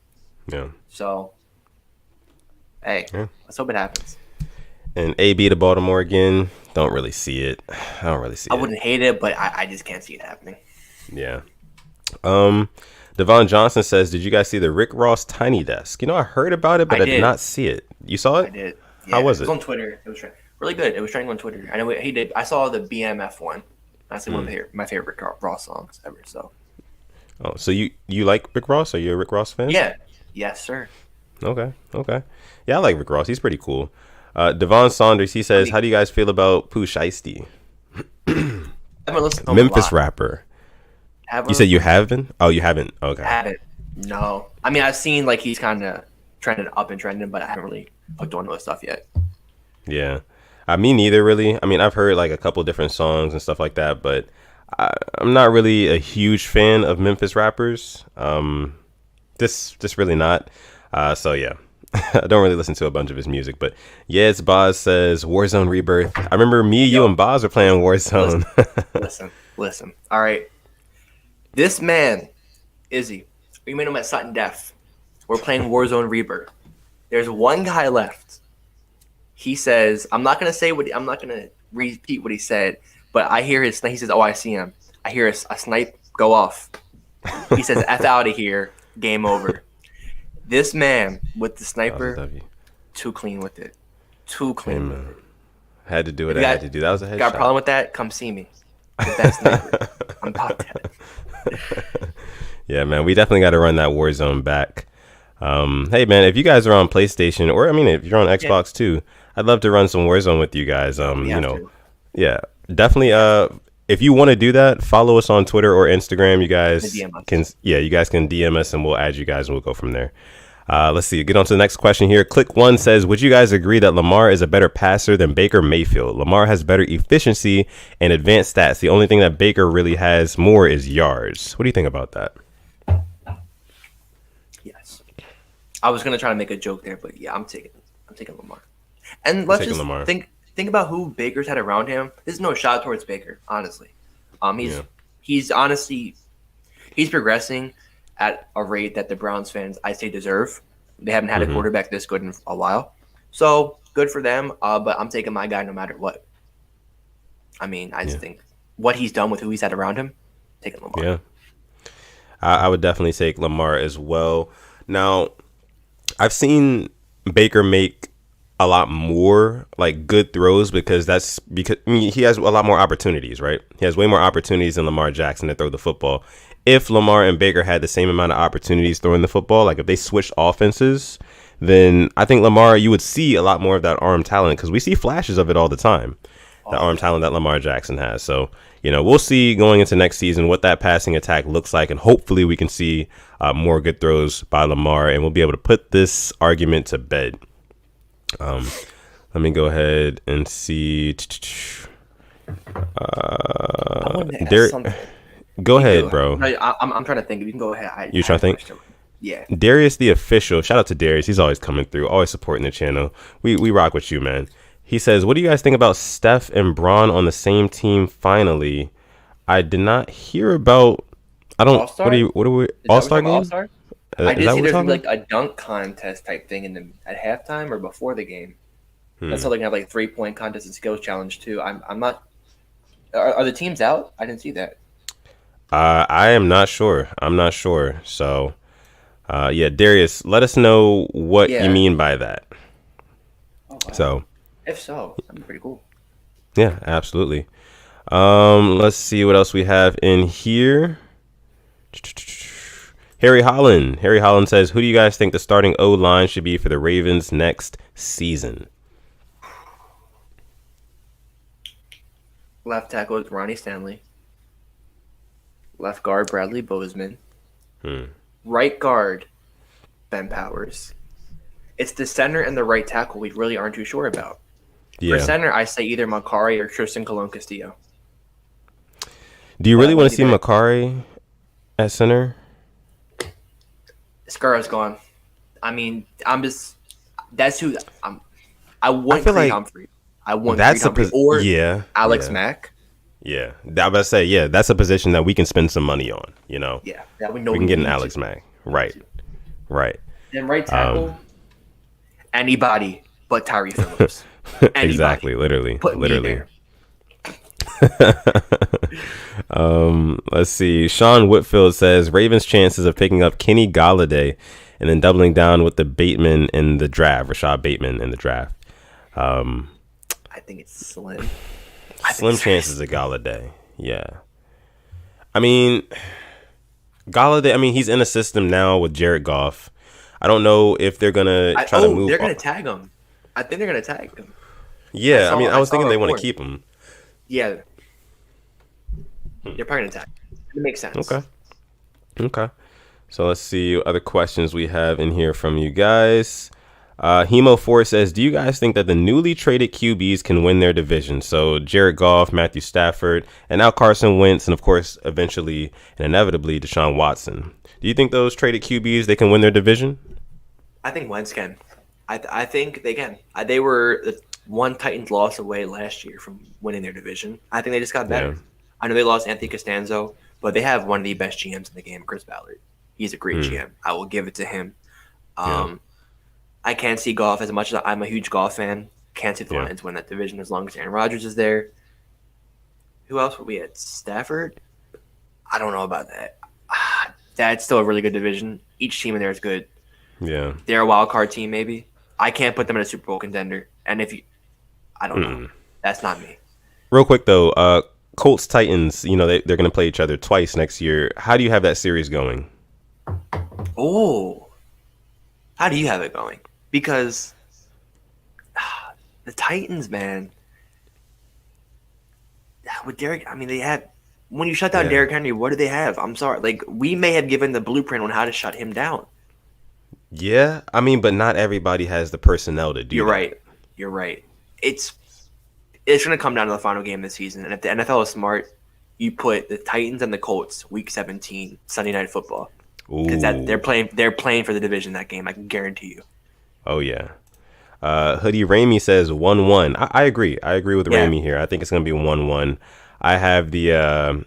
B: Yeah.
A: So. Hey, let's hope it happens.
B: And AB to Baltimore again. Don't really see it. I
A: wouldn't hate it, but I just can't see it happening.
B: Yeah. Devon Johnson says, did you guys see the Rick Ross Tiny Desk? I heard about it, but I did not see it. You saw it?
A: I did. Yeah,
B: how was it?
A: It was on Twitter. It was really good. It was trending on Twitter. I know he did. I saw the BMF one. That's one of my favorite Rick Ross songs ever. So.
B: Oh, so you like Rick Ross? Are you a Rick Ross fan?
A: Yeah. Yes, sir.
B: Okay. Yeah, I like Rick Ross. He's pretty cool. Devon Saunders, he says, how do you guys feel about Pooh Shiesty? Memphis rapper. You said you haven't? Oh, you haven't? Okay.
A: I haven't. No. I mean, I've seen like he's kind of trending up and trending, but I haven't really hooked onto his stuff yet. Yeah.
B: Me neither, really. I mean, I've heard like a couple different songs and stuff like that, but I'm not really a huge fan of Memphis rappers. Just really not. So yeah, I don't really listen to a bunch of his music, but it's Boz says Warzone Rebirth. I remember you and Boz were playing Warzone.
A: Listen. All right. This man, Izzy, we met him at Sutton Def. We're playing Warzone Rebirth. There's one guy left. He says, I'm not going to repeat what he said, but I hear his, he says, oh, I see him. I hear a snipe go off. He says, F out of here. Game over. This man with the sniper, too clean with it. Too clean with it.
B: Had to do it. I had to do that. Was a headshot.
A: Got a problem with that? Come see me. the best sniper. I'm about that.
B: Yeah, man, we definitely got to run that Warzone back. Hey, man, if you guys are on PlayStation, or I mean, if you're on
A: Yeah.
B: Xbox too, I'd love to run some Warzone with you guys.
A: No, we have to.
B: Yeah, definitely.
A: We have
B: If you want to do that, follow us on Twitter or Instagram. You
A: to
B: guys
A: DM
B: can,
A: us.
B: you guys can DM us and we'll add you guys and we'll go from there. Let's see. Get on to the next question here. Click one says, would you guys agree that Lamar is a better passer than Baker Mayfield? Lamar has better efficiency and advanced stats. The only thing that Baker really has more is yards. What do you think about that?
A: Yes. I was gonna try to make a joke there, but yeah, I'm taking Lamar. And let's just
B: Lamar.
A: think about who Baker's had around him. This is no shot towards Baker, honestly. He's honestly progressing at a rate that the Browns fans I say deserve. They haven't had a quarterback this good in a while, so good for them. But I'm taking my guy no matter what. I mean, I just think what he's done with who he's had around him, taking Lamar.
B: Yeah, I would definitely take Lamar as well. Now, I've seen Baker make a lot more like good throws because he has a lot more opportunities, right? He has way more opportunities than Lamar Jackson to throw the football. If Lamar and Baker had the same amount of opportunities throwing the football, like if they switched offenses, then I think Lamar, you would see a lot more of that arm talent because we see flashes of it all the time. The arm talent that Lamar Jackson has. So, we'll see going into next season what that passing attack looks like. And hopefully we can see more good throws by Lamar and we'll be able to put this argument to bed. Let me go ahead and see. Go ahead, bro.
A: No, I'm trying to think. You can go ahead.
B: You trying to think?
A: Yeah.
B: Darius, the official. Shout out to Darius. He's always coming through, always supporting the channel. We rock with you, man. He says, "What do you guys think about Steph and Bron on the same team? Finally, I did not hear about. I don't.
A: All-Star?
B: What are we? All-Star game?
A: All-Star? I did see there's gonna be like a dunk contest type thing at halftime or before the game. That's how they can have like 3-point contest and skills challenge too. I'm not. Are the teams out? I didn't see that.
B: I am not sure. I'm not sure. So, Darius, let us know what you mean by that.
A: Oh, wow.
B: So,
A: if so, that'd be pretty cool.
B: Yeah, absolutely. Let's see what else we have in here. Harry Holland says, who do you guys think the starting O-line should be for the Ravens next season?
A: Left tackle is Ronnie Stanley. Left guard, Bradley Bozeman. Right guard, Ben Powers. It's the center and the right tackle we really aren't too sure about.
B: Yeah.
A: For center, I say either Macari or Tristan Colon-Castillo.
B: Do you really want to see Macari at center?
A: Skura's gone. I mean, that's who I want Creed Humphrey. I want Creed Humphrey or Alex Mack.
B: Yeah, I was about to say, that's a position that we can spend some money on.
A: Yeah, that we know
B: we can get an Alex Mack. Right.
A: Then right tackle, anybody but Tyree Phillips.
B: Exactly, literally. Let's see. Sean Whitfield says Ravens' chances of picking up Kenny Galladay and then doubling down with the Bateman in the draft, Rashad Bateman in the draft.
A: I think it's slim.
B: Slim chances of Galladay. Yeah. I mean, Galladay, he's in a system now with Jared Goff. I don't know if they're going to try to move.
A: They're going to tag him. I think they're going to tag him.
B: Yeah, I was thinking they want to keep him.
A: Yeah. They're probably going to tag him. It makes sense.
B: Okay. So let's see what other questions we have in here from you guys. Hemo4 says, do you guys think that the newly traded QBs can win their division? So Jared Goff, Matthew Stafford, and now Carson Wentz, and of course, eventually and inevitably Deshaun Watson. Do you think those traded QBs, they can win their division?
A: I think Wentz can. I think they can. They were one Titans loss away last year from winning their division. I think they just got better. Yeah. I know they lost Anthony Costanzo, but they have one of the best GMs in the game, Chris Ballard. He's a great GM. I will give it to him. I can't see Goff as much as I'm a huge Goff fan. Can't see the Lions win that division as long as Aaron Rodgers is there. Who else would we at? Stafford? I don't know about that. That's still a really good division. Each team in there is good.
B: Yeah.
A: They're a wild card team, maybe. I can't put them in a Super Bowl contender. And I don't know. That's not me.
B: Real quick, though, Colts Titans, they're going to play each other twice next year. How do you have that series going?
A: Oh, how do you have it going? Because the Titans, man, with Derrick, I mean, they had when you shut down Derrick Henry, what do they have? I'm sorry, like we may have given the blueprint on how to shut him down.
B: Yeah, I mean, but not everybody has the personnel to do.
A: You're right. You're right. It's going to come down to the final game of the season, and if the NFL is smart, you put the Titans and the Colts Week 17 Sunday Night Football because they're playing for the division that game. I can guarantee you.
B: Oh yeah. Hoodie Ramey says 1-1. I agree. I agree with Ramey here. I think it's going to be 1-1. I have the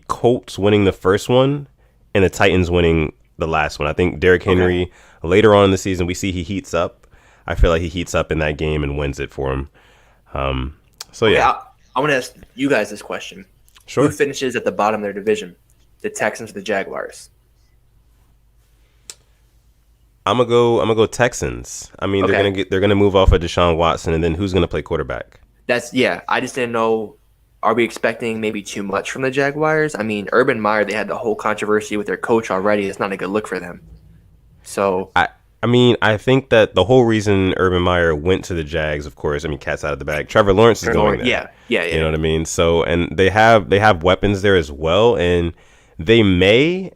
B: Colts winning the first one and the Titans winning the last one. I think Derrick Henry later on in the season, we see he heats up. I feel like he heats up in that game and wins it for him. I want to ask you guys this question. Sure.
A: Who finishes at the bottom of their division? The Texans or the Jaguars?
B: I'm gonna go Texans. I mean, they're gonna move off of Deshaun Watson, and then who's gonna play quarterback?
A: I just didn't know. Are we expecting maybe too much from the Jaguars? I mean, Urban Meyer, they had the whole controversy with their coach already. It's not a good look for them. So
B: I think that the whole reason Urban Meyer went to the Jags, of course, cat's out of the bag. Trevor Lawrence is going there.
A: Yeah.
B: You know what I mean? So, and they have weapons there as well, and they may,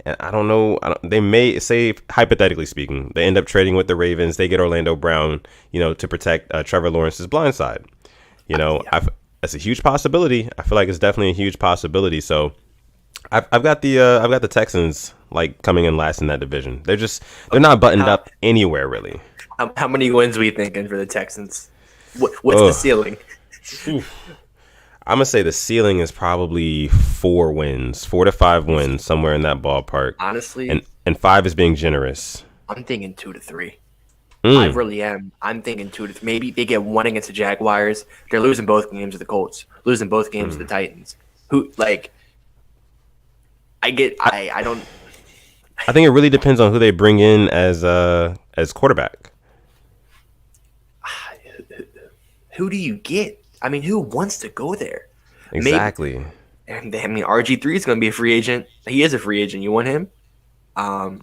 B: they may say, hypothetically speaking, they end up trading with the Ravens. They get Orlando Brown, to protect Trevor Lawrence's blind side. That's a huge possibility. I feel like it's definitely a huge possibility. So I've got the Texans coming in last in that division. They're not buttoned up anywhere really.
A: How many wins are we thinking for the Texans? What's the ceiling?
B: I'm gonna say the ceiling is probably 4 wins, 4 to 5 wins, somewhere in that ballpark.
A: Honestly,
B: and 5 is being generous.
A: I'm thinking 2 to 3. I really am. I'm thinking 2 to 3. Maybe they get 1 against the Jaguars. They're losing both games to the Colts, losing both games to the Titans. I don't.
B: I think it really depends on who they bring in as quarterback.
A: Who do you get? I mean, who wants to go there?
B: Exactly.
A: RG3 is going to be a free agent. He is a free agent. You want him? I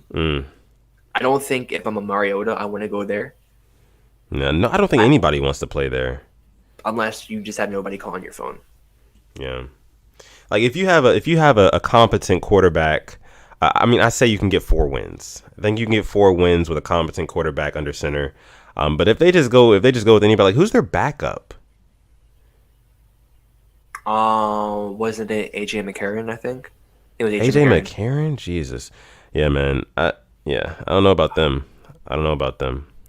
A: don't think if I'm a Mariota, I want to go there.
B: No, I don't think anybody wants to play there.
A: Unless you just have nobody calling your phone.
B: Yeah. If you have a competent quarterback, I say you can get 4 wins. I think you can get 4 wins with a competent quarterback under center. But if they just go with anybody, who's their backup?
A: Wasn't it AJ McCarron? I think it was
B: AJ McCarron. Jesus, yeah, man. I don't know about them.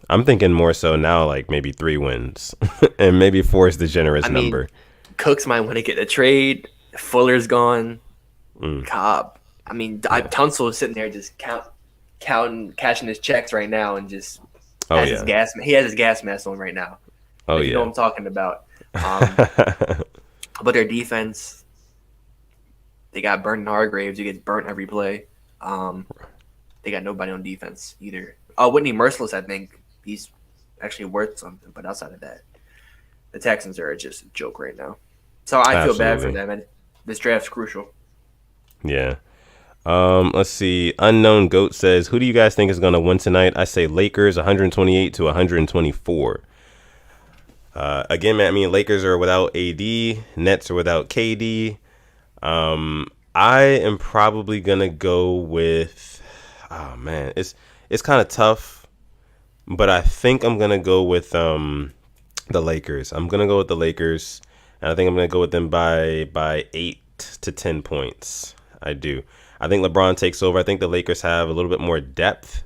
B: I'm thinking more so now, maybe 3 wins, and maybe 4 is the generous number.
A: Cooks might want to get a trade. Fuller's gone. Cobb. Tunsil is sitting there just counting, cashing his checks right now, and just his gas. He has his gas mask on right now. You know what I'm talking about. But their defense, they got Burton Hargraves, who gets burnt every play. They got nobody on defense either. Whitney Merciless, I think he's actually worth something. But outside of that, the Texans are just a joke right now. So I feel bad for them, and this draft's crucial.
B: Yeah. Let's see. Unknown Goat says, who do you guys think is going to win tonight? I say Lakers 128 to 124. Again, man, Lakers are without AD. Nets are without KD. I am probably going to go with, it's kind of tough, but I think I'm going to go with the Lakers. I'm going to go with the Lakers, and I think I'm going to go with them by 8 to 10 points. I do. I think LeBron takes over. I think the Lakers have a little bit more depth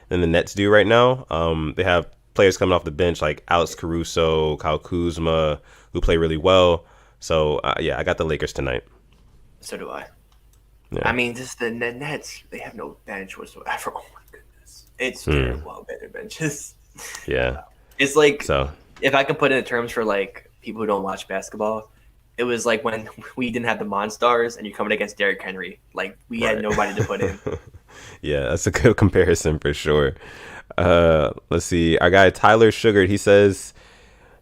B: than the Nets do right now. They have players coming off the bench like Alex Caruso, Kyle Kuzma, who play really well. So, I got the Lakers tonight.
A: So do I.
B: Yeah.
A: Just the Nets, they have no bench whatsoever. Oh, my goodness. It's very well better benches.
B: Yeah.
A: It's if I can put it in terms for, people who don't watch basketball, it was like when we didn't have the Monstars and you're coming against Derrick Henry. We had nobody to put in.
B: Yeah, that's a good comparison for sure. Let's see. Our guy Tyler Sugar, he says,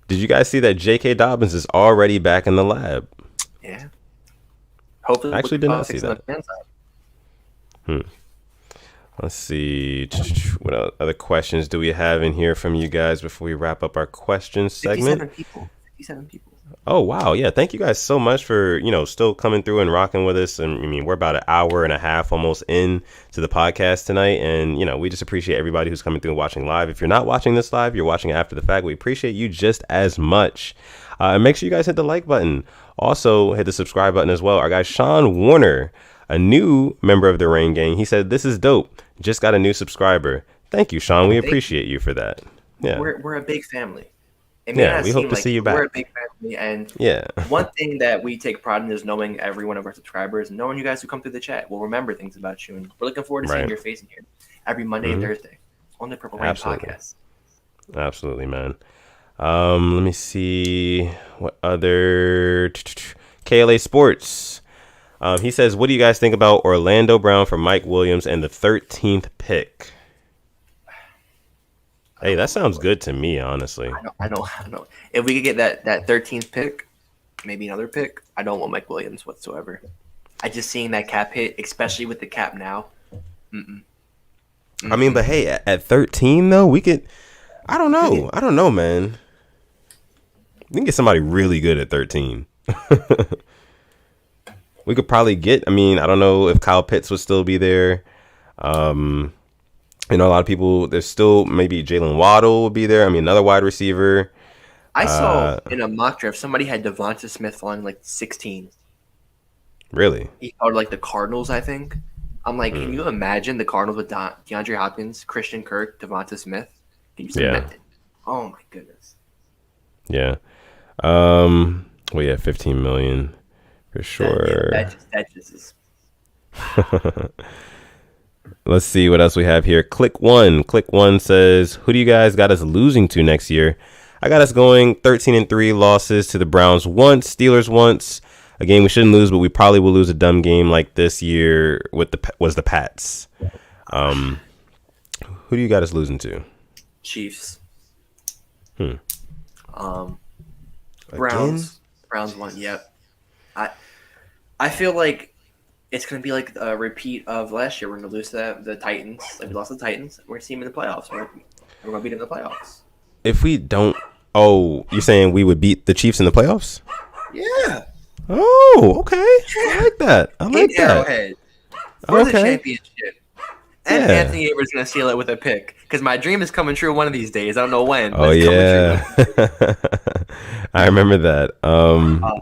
B: did you guys see that J.K. Dobbins is already back in the lab?
A: Yeah. Hopefully,
B: I actually did not see
A: politics on
B: that.
A: the fan side.
B: Let's see. What other questions do we have in here from you guys before we wrap up our questions segment?
A: 57 people. 57 people.
B: Oh, wow. Yeah. Thank you guys so much for, still coming through and rocking with us. And I mean, we're about an hour and a half almost in to the podcast tonight. And, we just appreciate everybody who's coming through and watching live. If you're not watching this live, you're watching after the fact. We appreciate you just as much. And make sure you guys hit the like button. Also, hit the subscribe button as well. Our guy, Sean Warner, a new member of the Rain Gang. He said, "This is dope. Just got a new subscriber." Thank you, Sean. We appreciate you for that. Yeah.
A: We're a big family.
B: Yeah, we hope to see you back.
A: We're a big family, and one thing that we take pride in is knowing every one of our subscribers and knowing you guys who come through the chat. We'll remember things about you, and we're looking forward to seeing your face in here every Monday and Thursday on the Purple Rain podcast.
B: Absolutely, man. Let me see what other KLA Sports. He says, "What do you guys think about Orlando Brown for Mike Williams and the 13th pick?" Hey, that sounds good to me, honestly.
A: I know. If we could get that 13th pick, maybe another pick, I don't want Mike Williams whatsoever. I just seeing that cap hit, especially with the cap now.
B: I mean, but hey, at 13 though, we could. I don't know, man. We can get somebody really good at 13. We could probably get. I mean, I don't know if Kyle Pitts would still be there. A lot of people, there's still maybe Jalen Waddle will be there. I mean, another wide receiver.
A: I saw in a mock draft, somebody had Devonta Smith falling like 16.
B: Really?
A: He called like the Cardinals, I think. I'm like, can you imagine the Cardinals with DeAndre Hopkins, Christian Kirk, Devonta Smith? Can you imagine? Oh, my goodness.
B: Yeah. 15 million for sure.
A: That just is.
B: Let's see what else we have here. Click one says, "Who do you guys got us losing to next year?" I got us going 13-3 losses to the Browns once, Steelers once. A game we shouldn't lose, but we probably will lose a dumb game like this year was the Pats. Who do you got us losing to?
A: Chiefs.
B: Browns
A: won. Yep. I feel like it's going to be like a repeat of last year. We're going to lose to the Titans. Like we lost to the Titans. We're going to see them in the playoffs. We're going to beat them in the playoffs.
B: If we don't... Oh, you're saying we would beat the Chiefs in the playoffs?
A: Yeah.
B: Oh, okay. I like that.
A: Arrowhead. For the championship. And Anthony Aver's going to seal it with a pick. Because my dream is coming true one of these days. I don't know when.
B: Oh, yeah. I remember that.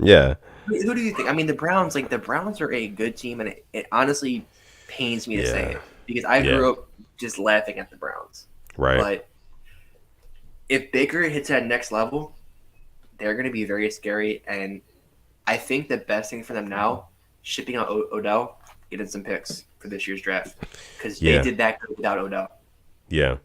B: Yeah.
A: Who do you think? I mean, the Browns are a good team, and it honestly pains me to say it because I grew up just laughing at the Browns.
B: Right.
A: But if Baker hits that next level, they're going to be very scary. And I think the best thing for them now, shipping out Odell, getting some picks for this year's draft because they did that without Odell.
B: Yeah.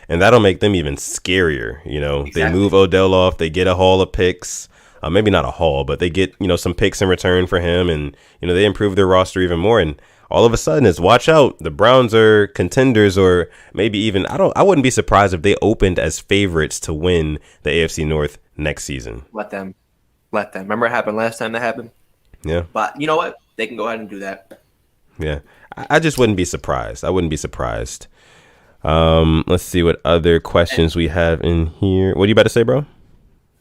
B: And that'll make them even scarier.
A: Exactly.
B: They move Odell off. They get a haul of picks. Maybe not a haul, but they get, some picks in return for him. And, they improve their roster even more. And all of a sudden it's watch out. The Browns are contenders or maybe even I wouldn't be surprised if they opened as favorites to win the AFC North next season.
A: Let them. Remember what happened last time that happened?
B: Yeah.
A: But you know what? They can go ahead and do that.
B: Yeah. I just wouldn't be surprised. Let's see what other questions we have in here. What are you about to say, bro?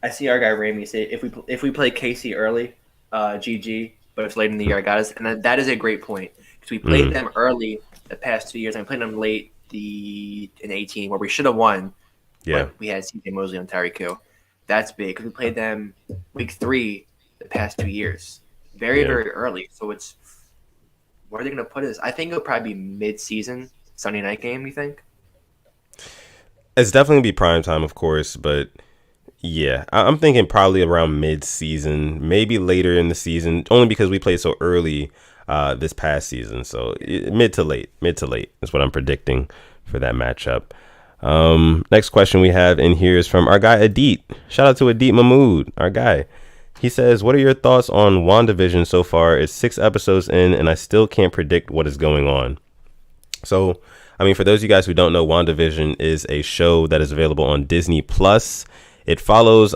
A: I see our guy Ramy say if we play Casey early, GG, but it's late in the year, I got us. And that is a great point because we played them early the past 2 years and we played them late in 18 where we should have won.
B: Yeah,
A: but we had CJ Mosley on Tyreek Hill. That's big because we played them week 3 the past 2 years, very early. So it's where are they going to put us? I think it'll probably be mid-season Sunday night game. You think?
B: It's definitely gonna be prime time, of course, but. Yeah, I'm thinking probably around mid-season, maybe later in the season, only because we played so early this past season. So mid to late is what I'm predicting for that matchup. Next question we have in here is from our guy Adit. Shout out to Adit Mahmood, our guy. He says, "What are your thoughts on WandaVision so far? It's 6 episodes in, and I still can't predict what is going on." So, I mean, for those of you guys who don't know, WandaVision is a show that is available on Disney Plus. It follows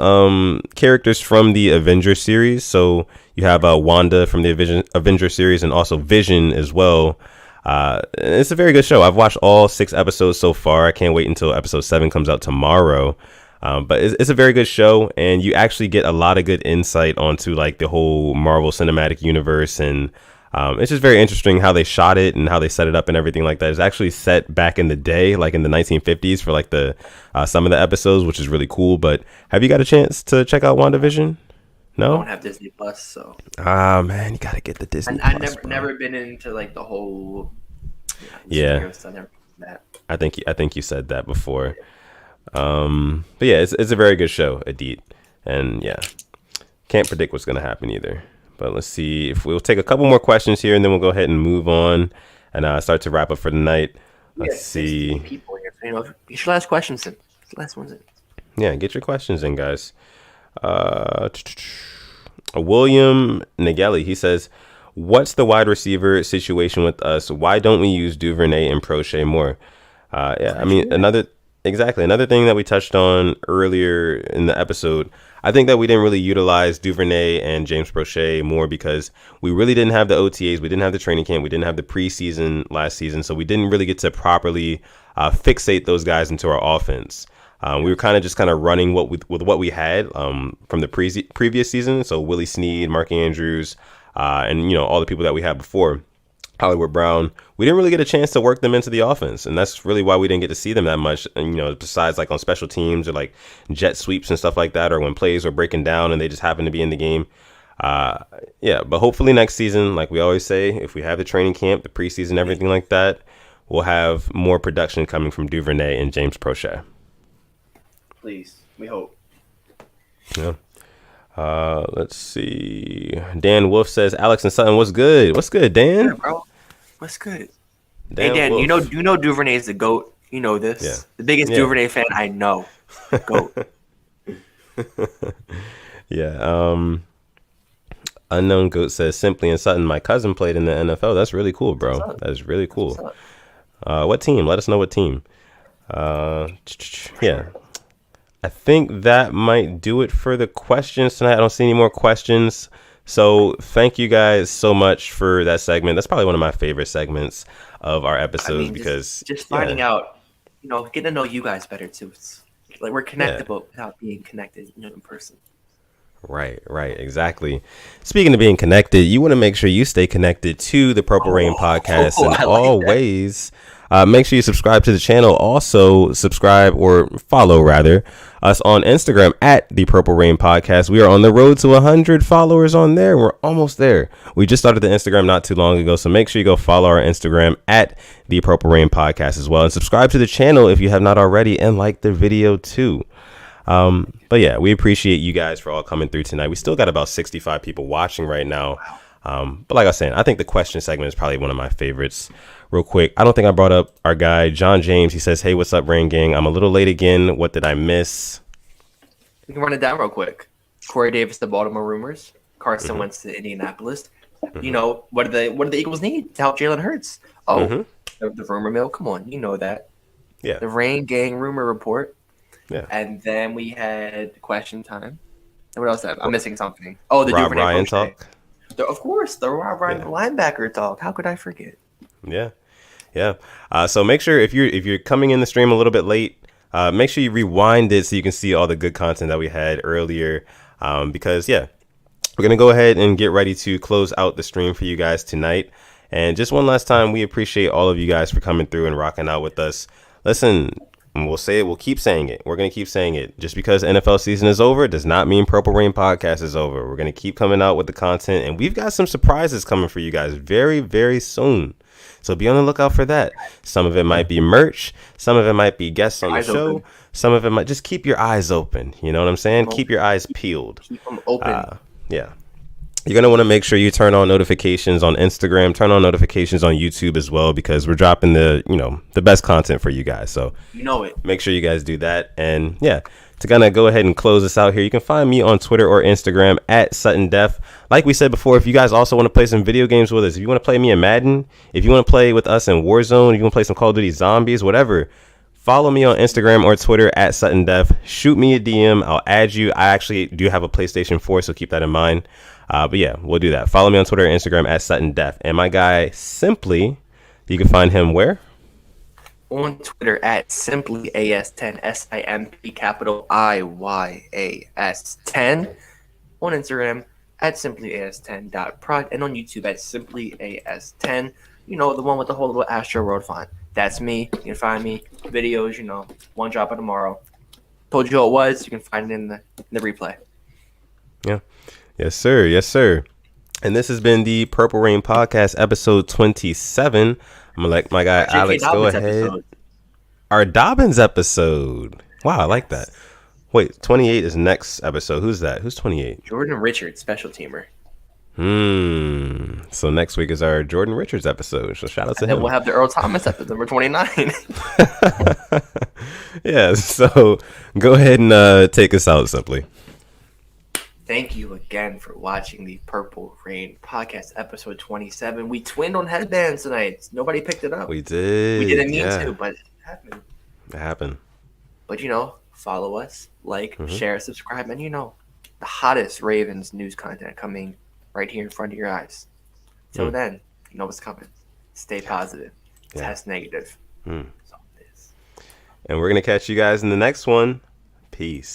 B: characters from the Avengers series. So you have Wanda from the Avengers series and also Vision as well. It's a very good show. I've watched all 6 episodes so far. I can't wait until episode 7 comes out tomorrow. But it's a very good show, and you actually get a lot of good insight onto like the whole Marvel Cinematic Universe, and it's just very interesting how they shot it and how they set it up and everything like that. It's actually set back in the day, like in the 1950s for like the some of the episodes, which is really cool. But have you got a chance to check out WandaVision? No?
A: I don't have Disney Plus, so.
B: Man, you gotta get the Disney Plus.
A: I've never been into like the whole.
B: Yeah. I think you said that before. But yeah, it's a very good show, Adit, and yeah, can't predict what's gonna happen either. But let's see if we'll take a couple more questions here, and then we'll go ahead and move on and start to wrap up for the night. Let's see.
A: People here, get your last questions in. Last ones in.
B: Yeah, get your questions in, guys. William Nageli, he says, "What's the wide receiver situation with us? Why don't we use Duvernay and Proche more?" Yeah, I mean another thing that we touched on earlier in the episode. I think that we didn't really utilize Duvernay and James Proche more because we really didn't have the OTAs, we didn't have the training camp, we didn't have the preseason last season, so we didn't really get to properly fixate those guys into our offense. We were kind of running with what we had from the previous season. So Willie Snead, Mark Andrews, and all the people that we had before, Hollywood Brown. We didn't really get a chance to work them into the offense, and that's really why we didn't get to see them that much. And besides like on special teams or like jet sweeps and stuff like that, or when plays were breaking down and they just happened to be in the game. Yeah, but hopefully next season, like we always say, if we have the training camp, the preseason, everything like that, we'll have more production coming from Duvernay and James Proche.
A: Please, we hope.
B: Yeah. Let's see. Dan Wolf says, "Alex and Sutton, what's good? What's good, Dan?
A: Yeah, bro. What's good? Hey, Dan, Wolf. you know Duvernay is the GOAT. You know this.
B: Yeah.
A: The biggest Duvernay fan I know. GOAT."
B: Yeah. Unknown Goat says, "Simply and Sutton, my cousin played in the NFL. That's really cool, bro. That is really cool. What team? Let us know what team." Yeah. I think that might do it for the questions tonight. I don't see any more questions. So thank you guys so much for that segment. That's probably one of my favorite segments of our episodes because
A: just finding out, getting to know you guys better too. It's like we're connected, but without being connected, in person.
B: Right, exactly. Speaking of being connected, you want to make sure you stay connected to the Purple Rain podcast and always make sure you subscribe to the channel. Also subscribe or follow rather us on Instagram at the Purple Rain podcast. We are on the road to 100 followers on there. We're almost there. We just started the Instagram not too long ago, so make sure you go follow our Instagram at the Purple Rain podcast as well, and subscribe to the channel if you have not already, and like the video too. But yeah, we appreciate you guys for all coming through tonight. We still got about 65 people watching right now. But like I was saying, I think the question segment is probably one of my favorites. Real quick, I don't think I brought up our guy, John James. He says, "Hey, what's up, Rain Gang? I'm a little late again. What did I miss?"
A: We can run it down real quick. Corey Davis, the Baltimore Rumors. Carson Wentz to Indianapolis. What do the Eagles need to help Jalen Hurts? Oh, the rumor mill. Come on, you know that.
B: Yeah.
A: The Rain Gang rumor report.
B: Yeah.
A: And then we had question time. And what else? I'm missing something. Oh, the
B: Rob
A: Duvernay
B: Ryan talk.
A: Of course, the Rob Ryan linebacker talk. How could I forget?
B: Yeah. So make sure if you're coming in the stream a little bit late, make sure you rewind it so you can see all the good content that we had earlier. Because we're gonna go ahead and get ready to close out the stream for you guys tonight. And just one last time, we appreciate all of you guys for coming through and rocking out with us. Listen. And we'll say it. We'll keep saying it. We're going to keep saying it. Just because NFL season is over does not mean Purple Rain podcast is over. We're going to keep coming out with the content. And we've got some surprises coming for you guys very, very soon. So be on the lookout for that. Some of it might be merch. Some of it might be guests on the show. Open. Some of it might just keep your eyes open. You know what I'm saying? Keep your eyes peeled.
A: Keep them open.
B: Yeah. You're going to want to make sure you turn on notifications on Instagram, turn on notifications on YouTube as well, because we're dropping the best content for you guys. So make sure you guys do that. And to kind of go ahead and close this out here, you can find me on Twitter or Instagram at Sutton Def. Like we said before, if you guys also want to play some video games with us, if you want to play me in Madden, if you want to play with us in Warzone, if you want to play some Call of Duty Zombies, whatever, Follow me on Instagram or Twitter at Sutton Def. Shoot me a DM. I'll add you. I actually do have a PlayStation 4, so keep that in mind. But yeah, we'll do that. Follow me on Twitter and Instagram at Sutton Def. And my guy, Simply, you can find him where?
A: On Twitter at SimplyAS10, SimplyIYAS10. On Instagram at SimplyAS10.prod. And on YouTube at SimplyAS10. You know, the one with the whole little Astro Road font. That's me. You can find me. Videos, you know, one dropping tomorrow. Told you who it was. You can find it in the replay.
B: Yeah. Yes, sir. Yes, sir. And this has been the Purple Rain Podcast, episode 27. I'm going to let my guy Alex go ahead. Episode. Our Dobbins episode. Wow, I like that. Wait, 28 is next episode. Who's that? Who's 28?
A: Jordan Richards, special teamer.
B: So next week is our Jordan Richards episode. So shout out to him.
A: And we'll have the Earl Thomas episode, number 29.
B: Yeah, so go ahead and take us out, Simply.
A: Thank you again for watching the Purple Rain Podcast, episode 27. We twinned on headbands tonight. Nobody picked it up.
B: We did.
A: We didn't mean to, but it happened.
B: It happened.
A: But, you know, follow us, like, share, subscribe, and, you know, the hottest Ravens news content coming right here in front of your eyes. Till then, you know what's coming. Stay positive. Test negative. That's all it is.
B: And we're going to catch you guys in the next one. Peace.